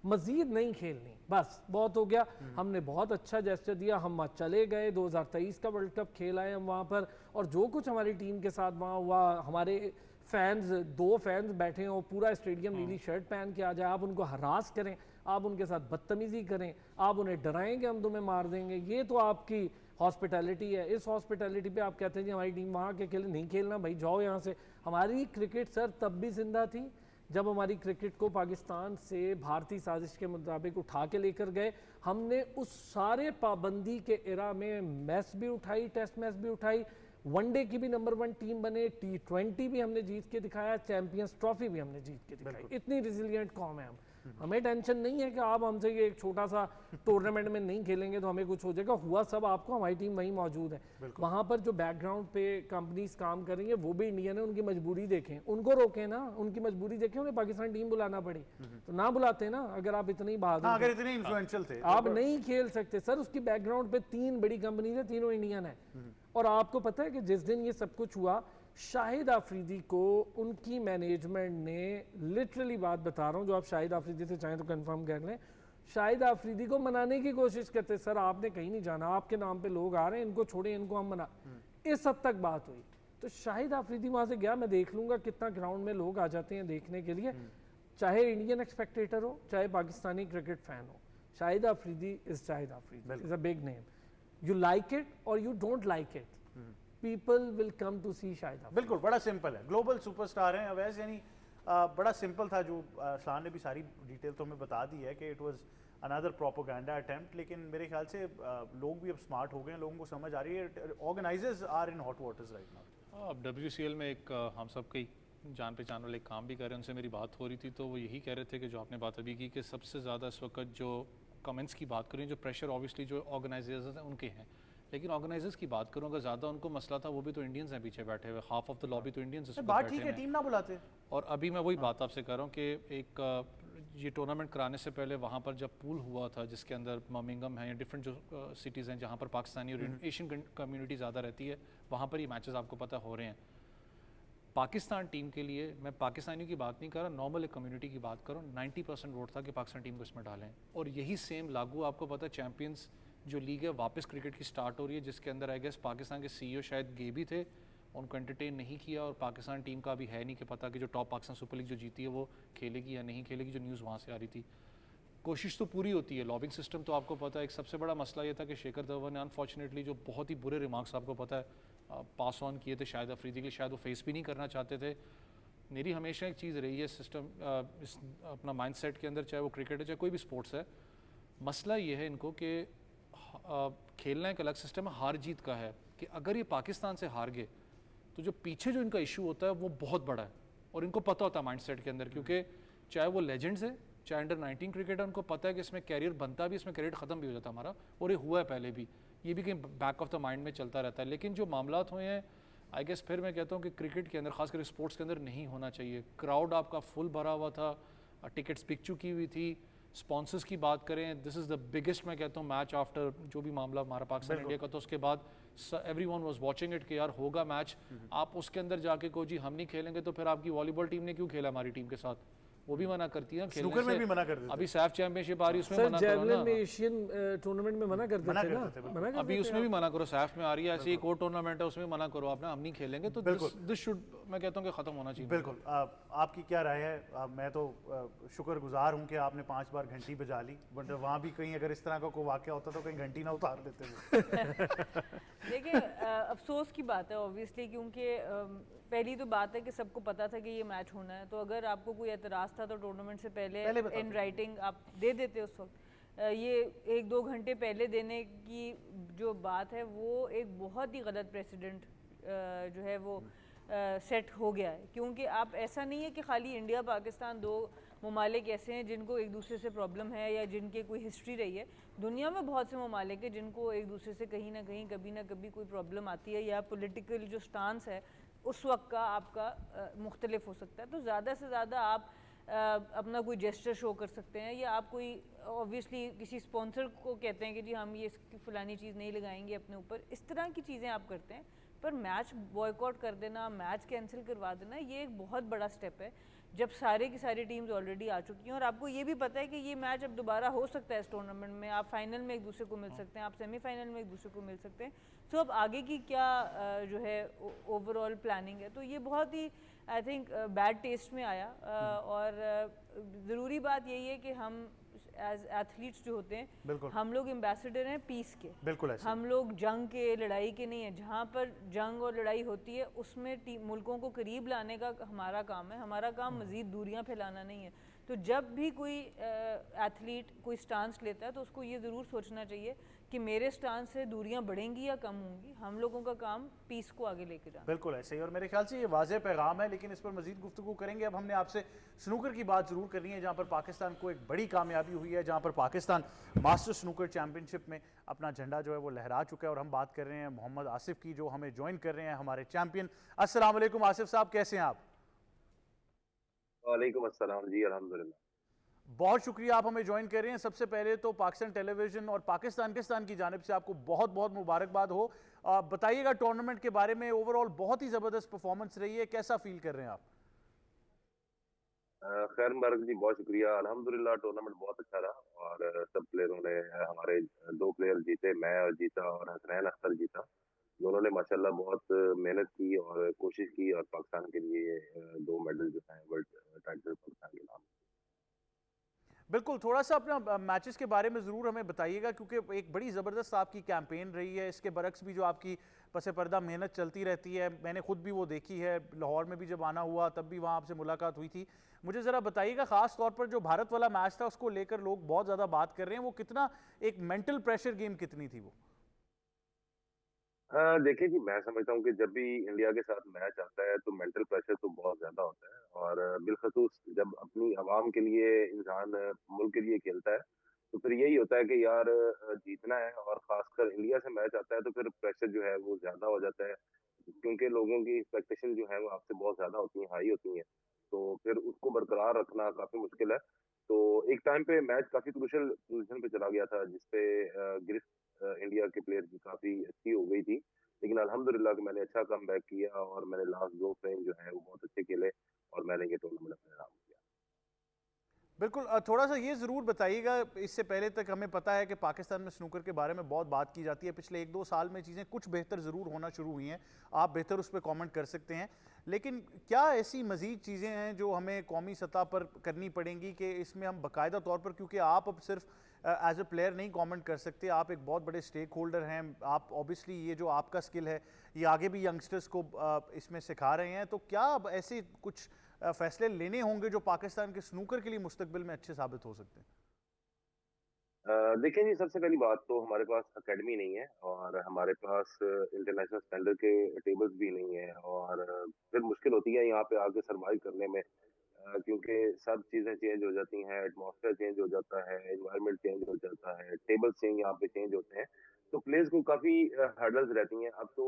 मजीद नहीं खेलनी, बस बहुत हो गया। हमने बहुत अच्छा जेस्चर दिया, हम चले गए, 2023 का वर्ल्ड कप खेल आए हम वहाँ पर, और जो कुछ हमारी टीम के साथ वहाँ हुआ, हमारे फैंस, 2 फैंस बैठे हो, पूरा स्टेडियम नीली शर्ट पहन के आ जाए, आप उनको हरास करें, आप उनके साथ बदतमीजी करें, आप उन्हें डराएंगे हम तुम्हें मार देंगे, ये तो आपकी हॉस्पिटैलिटी है। इस हॉस्पिटैलिटी पे आप कहते हैं जी हमारी टीम वहाँ के खेले, नहीं खेलना भाई, जाओ यहाँ से। हमारी क्रिकेट सर तब भी जिंदा थी जब हमारी क्रिकेट को पाकिस्तान से भारतीय साजिश के मुताबिक उठा के लेकर गए। हमने उस सारे पाबंदी के एरा में मैच भी उठाई, टेस्ट मैच भी उठाई, वनडे की भी नंबर 1 टीम बने, T20 भी हमने जीत के दिखाया, चैंपियंस ट्रॉफी भी हमने जीत के दिखाई। इतनी रिजिलियंट कौम है हम। हमें टेंशन नहीं है कि आप हमसे ये एक छोटा सा टूर्नामेंट में नहीं खेलेंगे तो हमें कुछ हो जाएगा। हुआ सब आपको, हमारी टीम वहीं मौजूद है। वहाँ पर जो बैकग्राउंड पे कंपनीज काम कर रही है वो भी इंडियन है, उनकी मजबूरी देखें, उनको रोकें ना, उनकी मजबूरी देखें, उन्हें पाकिस्तान टीम बुलाना पड़ी तो ना बुलाते ना। अगर आप इतने ही बहादुर अगर इतने इन्फ्लुएंशियल थे आप नहीं खेल सकते सर। उसकी बैकग्राउंड पे 3 बड़ी कंपनीज है, तीनों इंडियन है। और आपको पता है कि जिस दिन ये सब कुछ हुआ, शाहिद आफरीदी को उनकी मैनेजमेंट ने, लिटरली बात बता रहा हूँ, जो आप शाहिद आफरीदी से चाहें तो कंफर्म कर लें, शाहिद आफरीदी को मनाने की कोशिश करते, सर आपने कहीं नहीं जाना, आपके नाम पे लोग आ रहे हैं, इनको छोड़े, इनको हम मना। इस हद तक बात हुई। तो शाहिद आफरीदी वहां से गया, मैं देख लूंगा कितना ग्राउंड में लोग आ जाते हैं देखने के लिए, चाहे इंडियन एक्सपेक्टेटर हो चाहे पाकिस्तानी क्रिकेट फैन हो। Shahid Afridi is Shahid Afridi, is a big name. You like it or you don't like it, people will come to see Shahid Afridi. बिल्कुल, बड़ा सिंपल है, ग्लोबल सुपरस्टार हैं अवैस, यानी बड़ा सिंपल था। जो अरसलान ने भी सारी डिटेल तो हमें बता दी है कि it was another propaganda attempt, लेकिन मेरे ख्याल से लोग भी अब स्मार्ट हो गए हैं, लोगों को समझ आ रही है। Organizers are in hot waters right now. अब WCL में एक हम सब कई जान पहचान वाले काम भी कर रहे हैं, उनसे मेरी बात हो रही थी तो वो यही कह रहे थे कि जो आपने बात अभी की कि सबसे ज़्यादा इस वक्त जो कमेंट्स की बात करें, जो प्रेशर ऑब्वियसली जो ऑर्गेनाइजर्स हैं उनके हैं, लेकिन ऑर्गेनाइजर्स की बात करूँ अगर ज़्यादा उनको मसला था, वो भी तो इंडियंस हैं पीछे बैठे हुए, हाफ ऑफ द लॉबी तो इंडियंस बात ठीक है, टीम ना बुलाते। और अभी मैं वही बात आपसे कर रहा हूँ कि एक ये टूर्नामेंट कराने से पहले वहाँ पर जब पूल हुआ था जिसके अंदर बर्मिंघम है या डिफरेंट जो सिटीज़ हैं जहाँ पर पाकिस्तानी और एशियन कम्युनिटी ज़्यादा रहती है, वहाँ पर ये मैचेस आपको पता हो रहे हैं। पाकिस्तान टीम के लिए, मैं पाकिस्तानियों की बात नहीं कर रहा, नॉर्मल एक कम्युनिटी की बात करूँ, 90% वोट था कि पाकिस्तान टीम को इसमें डालें। और यही सेम लागू आपको पता है चैम्पियंस जो लीग है वापस क्रिकेट की स्टार्ट हो रही है, जिसके अंदर आई गेस पाकिस्तान के CEO शायद गे भी थे, उनको एंटरटेन नहीं किया। और पाकिस्तान टीम का अभी है नहीं कि पता कि जो टॉप पाकिस्तान सुपर लीग जो जीती है वो खेलेगी या नहीं खेलेगी, जो न्यूज़ वहाँ से आ रही थी। कोशिश तो पूरी होती है, लॉबिंग सिस्टम तो आपको पता है। एक सबसे बड़ा मसला ये था कि शेखर धवन ने अनफॉर्चुनेटली जो बहुत ही बुरे रिमार्क्स आपको पता है पास ऑन किए थे शाहिद अफरीदी के, शायद वो फेस भी नहीं करना चाहते थे। मेरी हमेशा एक चीज़ रही है सिस्टम इस अपना माइंडसेट के अंदर, चाहे वो क्रिकेट है चाहे कोई भी स्पोर्ट्स है, मसला ये है इनको कि खेलना एक अलग सिस्टम है, हार जीत का है, कि अगर ये पाकिस्तान से हार गए तो जो पीछे जो इनका इशू होता है वो बहुत बड़ा है और इनको पता होता है माइंडसेट के अंदर, क्योंकि चाहे वो लेजेंड्स है चाहे अंडर-19 क्रिकेट है, उनको पता है कि इसमें कैरियर बनता भी, इसमें कैरियर ख़त्म भी हो जाता हमारा, और ये हुआ है पहले भी, ये भी कहीं बैक ऑफ द माइंड में चलता रहता है। लेकिन जो मामलात हुए हैं आई गेस, फिर मैं कहता हूँ कि क्रिकेट के अंदर खासकर स्पोर्ट्स के अंदर नहीं होना चाहिए। क्राउड आपका फुल भरा हुआ था, टिकट्स बिक चुकी हुई थी। स्पॉन्सर्स की बात करें, दिस इज़ द बिगेस्ट मैं कहता हूँ मैच आफ्टर जो भी मामला हमारा पाकिस्तान इंडिया का, तो उसके बाद एवरीवन वाज वाचिंग इट कि यार होगा मैच। आप उसके अंदर जाके को जी हम नहीं खेलेंगे, तो फिर आपकी वॉलीबॉल टीम ने क्यों खेला हमारी टीम के साथ, वो भी मना करती है खेलने से। में भी मना कर देते। अभी सैफ चैंपियनशिप आ रही है उसमें सर मना करो जेवलिन ना, में एशियन टूर्नामेंट में मना कर देते ना, अभी उसमें भी मना करो, सैफ में आ रही है, ऐसी एक और टूर्नामेंट है उसमें मना करो आपने, हम नहीं खेलेंगे। तो दिस शुड मैं कहता हूँ कि खत्म होना चाहिए। बिल्कुल। आपकी क्या राय है? मैं तो शुक्रगुजार हूँ कि आपने 5 बार घंटी बजा ली, बट वहाँ भी कहीं अगर इस तरह का कोई वाक़या होता तो कहीं घंटी ना उतार देते वो। देखिए अफसोस की बात है ऑब्वियसली, क्योंकि पहली तो बात है कि सबको पता था कि ये मैच होना है, तो अगर आपको कोई एतराज़ था तो टूर्नामेंट से पहले इन राइटिंग आप दे देते उस वक्त। ये 1-2 घंटे पहले देने की जो बात है वो एक बहुत ही गलत प्रेसिडेंट जो है वो सेट हो गया है, क्योंकि आप ऐसा नहीं है कि खाली इंडिया पाकिस्तान 2 ममालिक ऐसे हैं जिनको एक दूसरे से प्रॉब्लम है या जिनके कोई हिस्ट्री रही है। दुनिया में बहुत से ममालिक हैं जिनको एक दूसरे से कहीं ना कहीं कभी ना कभी कोई प्रॉब्लम आती है, या पॉलिटिकल जो स्टांस है उस वक्त का आपका मुख्तलिफ हो सकता है। तो ज़्यादा से ज़्यादा आप अपना कोई जेस्चर शो कर सकते हैं, या आप कोई ऑब्वियसली किसी स्पॉन्सर को कहते हैं कि जी हम ये फ़लानी चीज़ नहीं लगाएंगे अपने ऊपर, इस तरह की चीज़ें आप करते हैं। पर मैच बॉयकॉट कर देना, मैच कैंसिल करवा देना, ये एक बहुत बड़ा स्टेप है जब सारे की सारी टीम्स ऑलरेडी आ चुकी हैं, और आपको ये भी पता है कि ये मैच अब दोबारा हो सकता है इस टूर्नामेंट में। आप फाइनल में एक दूसरे को मिल सकते हैं, आप सेमीफाइनल में एक दूसरे को मिल सकते हैं। तो अब आगे की क्या जो है ओवरऑल प्लानिंग है, तो ये बहुत ही आई थिंक बैड टेस्ट में आया। और ज़रूरी बात यही है कि हम एज एथलीट्स जो होते हैं, हम लोग एम्बेसडर हैं पीस के, बिल्कुल ऐसे। हम लोग जंग के, लड़ाई के नहीं है। जहाँ पर जंग और लड़ाई होती है उसमें मुल्कों को करीब लाने का हमारा काम है, हमारा काम मज़ीद दूरियाँ फैलाना नहीं है। तो जब भी कोई एथलीट कोई स्टांस लेता है तो उसको ये ज़रूर सोचना चाहिए कि मेरे स्टांस से दूरियां बढ़ेंगी या कम होंगी। हम लोगों का काम पीस को आगे लेके जाना। बिल्कुल ऐसे ही, और मेरे ख्याल से ये वाज़ेह पैगाम है, लेकिन इस पर मजीद गुफ्तगू करेंगे। अब हमने आपसे स्नूकर की बात ज़रूर करनी है, जहाँ पर पाकिस्तान को एक बड़ी कामयाबी हुई है, जहाँ पर पाकिस्तान मास्टर स्नूकर चैम्पियनशिप में अपना झंडा जो है वो लहरा चुका है। और हम बात कर रहे हैं मोहम्मद आसिफ की, जो हमें ज्वाइन कर रहे हैं, हमारे चैम्पियन। अस्सलाम वालेकुम आसिफ साहब, कैसे हैं आप? वालेकुम अस्सलाम जी, अल्हम्दुलिल्लाह। बहुत शुक्रिया, आप हमें ज्वाइन कर रहे हैं। सबसे पहले तो पाकिस्तान टेलीविजन और पाकिस्तान की जानिब से आपको बहुत बहुत मुबारकबाद हो। बताइएगा टूर्नामेंट के बारे में। ओवरऑल बहुत ही ज़बरदस्त परफॉर्मेंस रही है, कैसा फील कर रहे हैं आप? खैर मुबारक जी, बहुत शुक्रिया। अल्हम्दुलिल्लाह टूर्नामेंट बहुत अच्छा रहा और सब प्लेयरों ने हमारे दो प्लेयर जीते, मैं और जीता और हसनैन अख्तर जीता। दोनों ने माशाल्लाह बहुत मेहनत की और कोशिश की और पाकिस्तान के लिए दो मेडल जो है वर्ल्ड टाइटल पाकिस्तान के नाम। बिल्कुल, थोड़ा सा अपना मैचेस के बारे में ज़रूर हमें बताइएगा, क्योंकि एक बड़ी ज़बरदस्त आपकी कैंपेन रही है। इसके बरक्स भी जो आपकी पसे पर्दा मेहनत चलती रहती है, मैंने खुद भी वो देखी है। लाहौर में भी जब आना हुआ तब भी वहाँ आपसे मुलाकात हुई थी। मुझे ज़रा बताइएगा, ख़ास तौर पर जो भारत वाला मैच था उसको लेकर लोग बहुत ज़्यादा बात कर रहे हैं, वो कितना एक मेंटल प्रेशर गेम कितनी थी वो? देखिए जी, मैं समझता हूँ कि जब भी इंडिया के साथ मैच आता है तो मेंटल प्रेशर तो बहुत ज्यादा होता है और बिलखसूस जब अपनी आवाम के लिए इंसान मुल्क के लिए खेलता है तो फिर यही होता है कि यार जीतना है और खासकर इंडिया से मैच आता है तो फिर प्रेशर जो है वो ज्यादा हो जाता है क्योंकि लोगों की एक्सपेक्टेशन जो है वो आपसे बहुत ज्यादा होती है, हाई होती है। तो फिर उसको बरकरार रखना काफी मुश्किल है। तो एक टाइम पे मैच काफी क्रूशियल पोजीशन पे चला गया था जिसपे इंडिया के प्लेयर की काफी अच्छी हो गई थी, लेकिन अल्हम्दुलिल्लाह कि मैंने अच्छा कम बैक किया और मैंने लास्ट दो फ्रेम जो है वो बहुत अच्छे खेले और मैंने ये टूर्नामेंट अपने नाम किया। बिल्कुल, थोड़ा सा ये ज़रूर बताइएगा, इससे पहले तक हमें पता है कि पाकिस्तान में स्नूकर के बारे में बहुत बात की जाती है। पिछले 1-2 साल में चीज़ें कुछ बेहतर ज़रूर होना शुरू हुई हैं, आप बेहतर उस पर कमेंट कर सकते हैं। लेकिन क्या ऐसी मज़ीद चीज़ें हैं जो हमें कौमी सतह पर करनी पड़ेंगी कि इसमें हम बाकायदा तौर पर, क्योंकि आप अब सिर्फ एज ए प्लेयर नहीं कमेंट कर सकते, आप एक बहुत बड़े स्टेक होल्डर हैं, आप ऑब्वियसली ये जो आपका स्किल है ये आगे भी यंगस्टर्स को इसमें सिखा रहे हैं, तो क्या अब ऐसे कुछ फैसले लेने होंगे जो पाकिस्तान के स्नूकर के लिए मुस्तकबिल में अच्छे साबित हो सकते हैं? देखिए जी, सबसे पहली बात तो हमारे पास एकेडमी नहीं है और हमारे पास इंटरनेशनल स्टैंडर्ड के टेबल्स भी नहीं है और फिर मुश्किल होती है यहाँ पे आके सरवाइव करने में, क्योंकि सब चीज़ें चेंज हो जाती हैं, एटमॉस्फेयर चेंज हो जाता है, एनवायरनमेंट चेंज हो जाता है, टेबल चेंज यहाँ पे चेंज होते हैं, तो प्लेयर्स को काफ़ी हर्डल्स रहती हैं। अब तो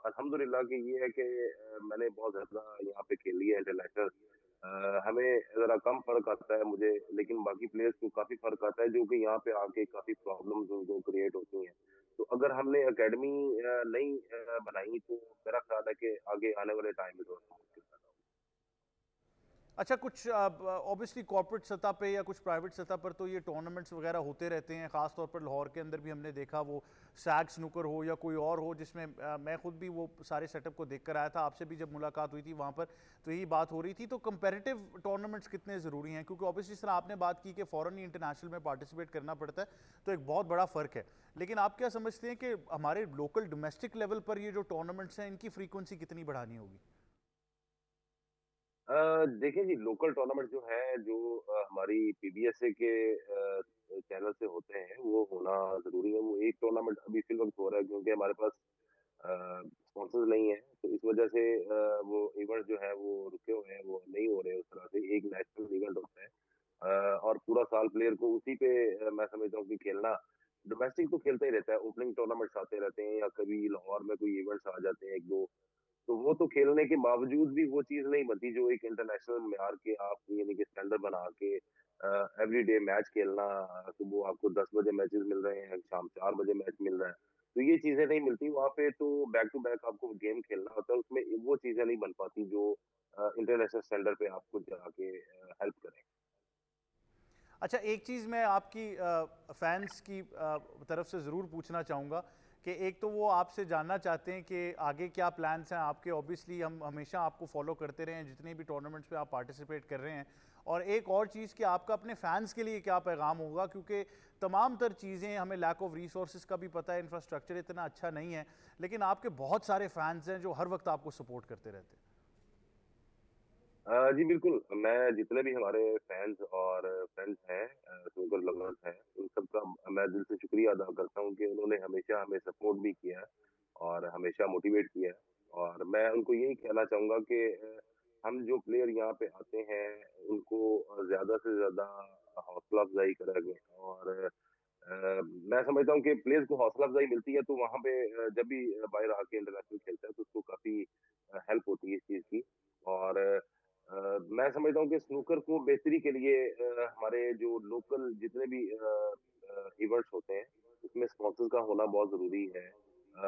अल्हम्दुलिल्लाह कि ये है कि मैंने बहुत ज़्यादा यहाँ पे खेल लिया है इंटरनेशनल। हमें ज़रा कम फ़र्क आता है मुझे, लेकिन बाकी प्लेयर्स को काफ़ी फ़र्क आता है, जो कि यहाँ पे आके काफ़ी प्रॉब्लम्स उनको क्रिएट होती हैं। तो अगर हमने एकेडमी नहीं बनाई तो मेरा ख़्याल है कि आगे आने वाले टाइम में थोड़ा-सा मुश्किल पैदा होगा। अच्छा, कुछ ऑब्वियसली कॉर्पोरेट सतह पे या कुछ प्राइवेट सतह पर तो ये टूर्नामेंट्स वगैरह होते रहते हैं, ख़ास तौर पर लाहौर के अंदर भी हमने देखा, वो सैग स्नूकर हो या कोई और हो, जिसमें मैं खुद भी वो सारे सेटअप को देख कर आया था। आपसे भी जब मुलाकात हुई थी वहाँ पर तो यही बात हो रही थी। तो कंपेरेटिव टूर्नामेंट्स कितने ज़रूरी हैं, क्योंकि ऑब्वियसली जिस तरह आपने बात की कि फ़ॉरेन इंटरनेशनल में पार्टिसिपेट करना पड़ता है, तो एक बहुत बड़ा फ़र्क है। लेकिन आप क्या समझते हैं कि हमारे लोकल डोमेस्टिक लेवल पर ये जो टूर्नामेंट्स हैं इनकी फ्रीक्वेंसी कितनी बढ़ानी होगी? देखिए जी, लोकल टूर्नामेंट जो है जो हमारी पीबीएसए के चैनल से होते हैं वो होना ज़रूरी है। वो एक टूर्नामेंट अभी फ़िल वक़्त हो रहा है क्योंकि हमारे पास स्पॉन्सर्स नहीं है, तो इस वजह से वो इवेंट जो है वो रुके हुए हैं, वो नहीं हो रहे उस तरह से। एक नेशनल इवेंट होता है और पूरा साल प्लेयर को उसी पे मैं समझता हूँ कि खेलना। डोमेस्टिक तो खेलता ही रहता है, ओपनिंग टूर्नामेंट्स आते रहते हैं या कभी लाहौर में कोई इवेंट्स आ जाते हैं 1-2, तो वो तो खेलने के बावजूद भी वो चीज़ नहीं बनती जो एक इंटरनेशनल मेयार के आप यानी कि स्टैंडर्ड बना के एवरीडे मैच खेलना। सुबह आपको 10 बजे मैचेस मिल रहे हैं, शाम 4 बजे मैच मिल रहा है। तो ये चीज़ें नहीं मिलती वहाँ पे, तो बैक टू बैक आपको गेम खेलना होता है, उसमें वो चीज़ें नहीं बन पाती जो इंटरनेशनल स्टैंडर्ड पे आपको जाके हेल्प करें। अच्छा, एक चीज़ मैं आपकी फैंस की तरफ से ज़रूर पूछना चाहूँगा कि एक तो वो आपसे जानना चाहते हैं कि आगे क्या प्लान्स हैं आपके। ऑब्वियसली हम हमेशा आपको फॉलो करते रहे हैं जितने भी टूर्नामेंट्स पे आप पार्टिसिपेट कर रहे हैं, और एक और चीज़ कि आपका अपने फैंस के लिए क्या पैगाम होगा, क्योंकि तमाम तर चीज़ें हमें लैक ऑफ रिसोर्सेज का भी पता है, इंफ्रास्ट्रक्चर इतना अच्छा नहीं है, लेकिन आपके बहुत सारे फैंस हैं जो हर वक्त आपको सपोर्ट करते रहते हैं। जी बिल्कुल, मैं जितने भी हमारे फैन्स और फ्रेंड्स हैं स्नूकर लवर्स हैं, उन सबका मैं दिल से शुक्रिया अदा करता हूँ कि उन्होंने हमेशा हमें सपोर्ट भी किया है और हमेशा मोटिवेट किया है। और मैं उनको यही कहना चाहूँगा कि हम जो प्लेयर यहाँ पे आते हैं, उनको ज़्यादा से ज़्यादा हौसला अफ़ज़ाई करें और मैं समझता हूँ कि प्लेयर्स को हौसला अफ़ज़ाई मिलती है, तो वहाँ पे जब भी बाहर आके इंटरनेशनल खेलता है, तो उसको काफ़ी हेल्प होती है इस चीज़ की। और मैं समझता हूँ कि स्नूकर को बेहतरी के लिए हमारे जो लोकल जितने भी इवेंट्स होते हैं, उसमें स्पॉन्सर्स का होना बहुत ज़रूरी है।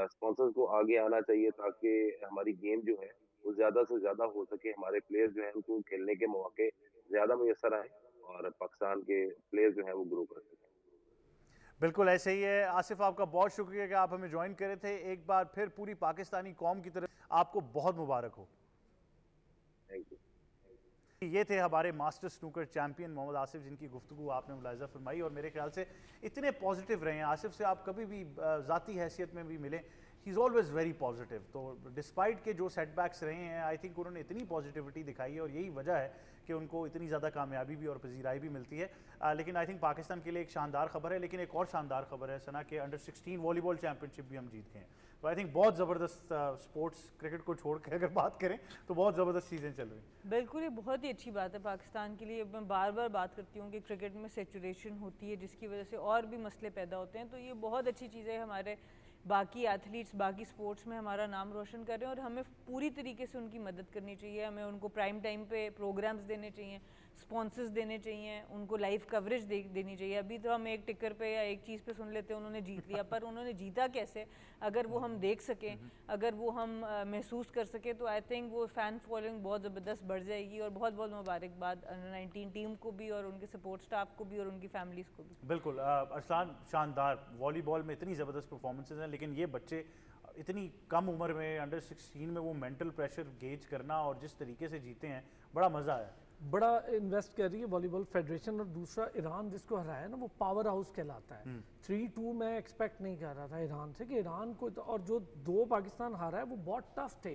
स्पॉन्सर्स को आगे आना चाहिए ताकि हमारी गेम जो है, वो ज़्यादा से ज़्यादा हो सके, हमारे प्लेयर जो हैं, उनको खेलने के मौके ज़्यादा मुयस्सर आएँ और पाकिस्तान के प्लेयर जो हैं, वो ग्रो कर सकें। बिल्कुल ऐसे ही है। आसिफ, आपका बहुत शुक्रिया कि आप हमें ज्वाइन करे थे। एक बार फिर पूरी पाकिस्तानी कौम की तरफ आपको बहुत मुबारक हो। Thank you. ये थे हमारे master snooker champion Mohammad Asif, जिनकी गुफ्तगू आपने मुलाहिज़ा फरमाई और मेरे ख्याल से इतने पॉजिटिव रहे हैं। आसिफ से आप कभी भी ज़ाती हैसियत में भी मिले, he is always very positive. तो डिस्पाइट के जो सेटबैक्स रहे हैं, आई थिंक उन्होंने इतनी पॉजिटिविटी दिखाई है और यही वजह है कि उनको इतनी ज़्यादा कामयाबी भी और पजीराई भी मिलती है। लेकिन आई थिंक पाकिस्तान के लिए एक शानदार खबर है। लेकिन एक और शानदार खबर है सना के अंडर 16 वॉलीबॉल चैंपियनशिप भी हम जीत गए हैं। तो आई थिंक बहुत ज़बरदस्त स्पोर्ट्स, क्रिकेट को छोड़ के अगर बात करें तो बहुत ज़बरदस्त चीज़ें चल रही हैं। बिल्कुल, ये बहुत ही अच्छी बात है पाकिस्तान के लिए। मैं बार बार बात करती हूँ कि क्रिकेट में सेचुरेशन होती है, जिसकी वजह से और भी मसले पैदा होते हैं। तो ये बहुत अच्छी चीज़ है, हमारे बाकी एथलीट्स बाकी स्पोर्ट्स में हमारा नाम रोशन कर रहे हैं और हमें पूरी तरीके से उनकी मदद करनी चाहिए। हमें उनको प्राइम टाइम पे प्रोग्राम्स देने चाहिए, स्पॉन्सर्स देने चाहिए, उनको लाइव कवरेज देनी चाहिए। अभी तो हम एक टिकर पे या एक चीज़ पे सुन लेते हैं उन्होंने जीत लिया, पर उन्होंने जीता कैसे, अगर वो हम देख सकें, अगर वो हम महसूस कर सकें, तो आई थिंक वो फ़ैन फॉलोइंग बहुत ज़बरदस्त बढ़ जाएगी। और बहुत बहुत मुबारकबाद अंडर 19 टीम को भी और उनके सपोर्ट स्टाफ को भी और उनकी फैमिलीज़ को भी। बिल्कुल अरसलान, शानदार वॉलीबॉल में इतनी ज़बरदस्त परफॉर्मेंसेज हैं, लेकिन ये बच्चे इतनी कम उम्र में अंडर 16 में वो मेंटल प्रेशर गेज करना और जिस तरीके से जीते हैं, बड़ा मज़ा आया। बड़ा इन्वेस्ट कर रही है वॉलीबॉल फेडरेशन। और दूसरा, ईरान जिसको हराया ना, वो पावर हाउस कहलाता है। 3-2 मैं एक्सपेक्ट नहीं कर रहा था ईरान से कि ईरान को, और जो 2 पाकिस्तान हारा है वो बहुत टफ थे।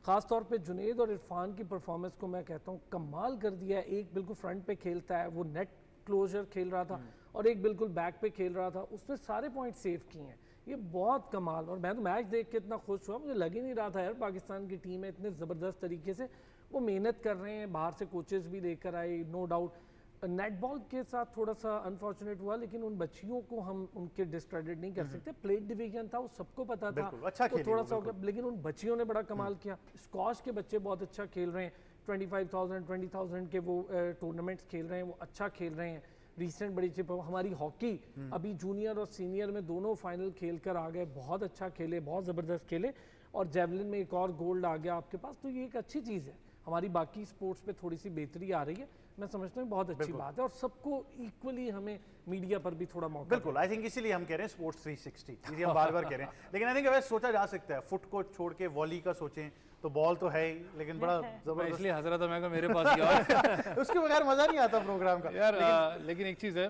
खास तौर पे जुनेद और इरफान की परफॉर्मेंस को मैं कहता हूँ कमाल कर दिया। एक बिल्कुल फ्रंट पे खेलता है, वो नेट क्लोजर खेल रहा था, और एक बिल्कुल बैक पे खेल रहा था, उसने सारे पॉइंट सेव किए हैं। ये बहुत कमाल। और मैं तो मैच देख के इतना खुश हुआ, मुझे लग ही नहीं रहा था यार पाकिस्तान की टीम है इतने ज़बरदस्त तरीके से वो मेहनत कर रहे हैं। बाहर से कोचेस भी लेकर आए, नो डाउट। नेटबॉल के साथ थोड़ा सा अनफॉर्चुनेट हुआ, लेकिन उन बच्चियों को हम उनके डिस्क्रेडिट नहीं कर सकते। प्लेट डिवीजन था, वो सबको पता था, अच्छा तो थोड़ा सा हो गया, लेकिन उन बच्चियों ने बड़ा कमाल किया। स्कॉश के बच्चे बहुत अच्छा खेल रहे हैं, 25,000 20,000 के वो टूर्नामेंट्स खेल रहे हैं, वो अच्छा खेल रहे हैं। रिसेंट बड़ी अच्छी हमारी हॉकी अभी जूनियर और सीनियर में दोनों फाइनल खेल कर आ गए, बहुत अच्छा खेले, बहुत ज़बरदस्त खेले। और जेवलिन में एक और गोल्ड आ गया आपके पास, तो ये एक अच्छी चीज़ है। हमारी बाकी स्पोर्ट्स पे थोड़ी सी बेहतरी आ रही है, मैं समझता हूँ बहुत अच्छी बात है। और सबको इक्वली हमें मीडिया पर भी थोड़ा मौका बिल्कुल, आई थिंक इसीलिए हम कह रहे हैं स्पोर्ट्स 360, इसीलिए हम बार बार कह रहे हैं। लेकिन आई थिंक अगर सोचा जा सकता है, फुट को छोड़ के वॉली का सोचें तो बॉल तो है ही, लेकिन बड़ा जबरदस्त इसलिए हंस रहा था मैं, मेरे पास यार उसके बगैर मजा नहीं आता प्रोग्राम का यार। लेकिन एक चीज़ है,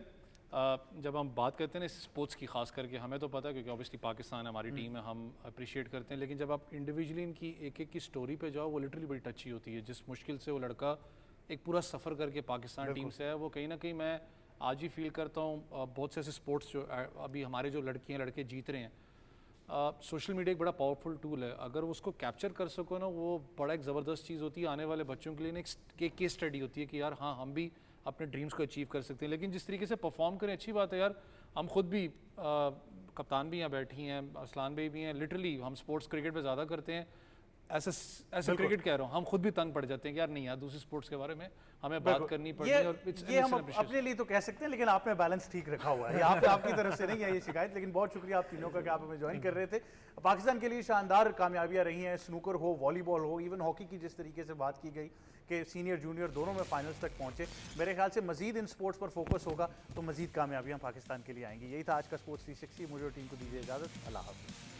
जब हम बात करते हैं ना इस स्पोर्ट्स की, खास करके हमें तो पता है क्योंकि ऑब्वियसली पाकिस्तान हमारी टीम है, हम अप्रिशिएट करते हैं। लेकिन जब आप इंडिविजुअली इनकी एक एक की स्टोरी पे जाओ, वो लिटरली बड़ी टची होती है। जिस मुश्किल से वो लड़का एक पूरा सफ़र करके पाकिस्तान टीम से है, वो कहीं ना कहीं मैं आज ही फील करता हूँ। बहुत से ऐसे स्पोर्ट्स जो अभी हमारे जो लड़कियाँ लड़के जीत रहे हैं, सोशल मीडिया एक बड़ा पावरफुल टूल है। अगर उसको कैप्चर कर सको ना, वो बड़ा एक ज़बरदस्त चीज़ होती है। आने वाले बच्चों के लिए ना एक केस स्टडी होती है कि यार हाँ, हम भी अपने ड्रीम्स को अचीव कर सकते हैं। लेकिन जिस तरीके से परफॉर्म करें, अच्छी बात है यार। हम खुद भी कप्तान भी यहाँ बैठी हैं, असलान भाई भी हैं, लिटरली हम स्पोर्ट्स क्रिकेट पे ज़्यादा करते हैं। ऐसे क्रिकेट कह रहा हूँ, हम खुद भी तंग पड़ जाते हैं कि यार नहीं यार, दूसरी स्पोर्ट्स के बारे में हमें बात करनी पड़ेगी। और ये हम अपने लिए तो कह सकते हैं, लेकिन आपने बैलेंस ठीक रखा हुआ है। यहाँ पे आपकी तरफ से नहीं है ये शिकायत, लेकिन बहुत शुक्रिया आप तीनों का कि आप हमें ज्वाइन कर रहे थे। पाकिस्तान के लिए शानदार कामयाबियां रही हैं, स्नूकर हो, वॉलीबॉल हो, इवन हॉकी की जिस तरीके से बात की गई कि सीनियर जूनियर दोनों में फाइनल्स तक पहुंचे। मेरे ख्याल से मजीद इन स्पोर्ट्स पर फोकस होगा तो मजीद कामयाबियां पाकिस्तान के लिए आएंगी। यही था आज का स्पोर्ट्स 360। मुझे और टीम को दीजिए इजाज़त। अल्लाह हाफ़िज़।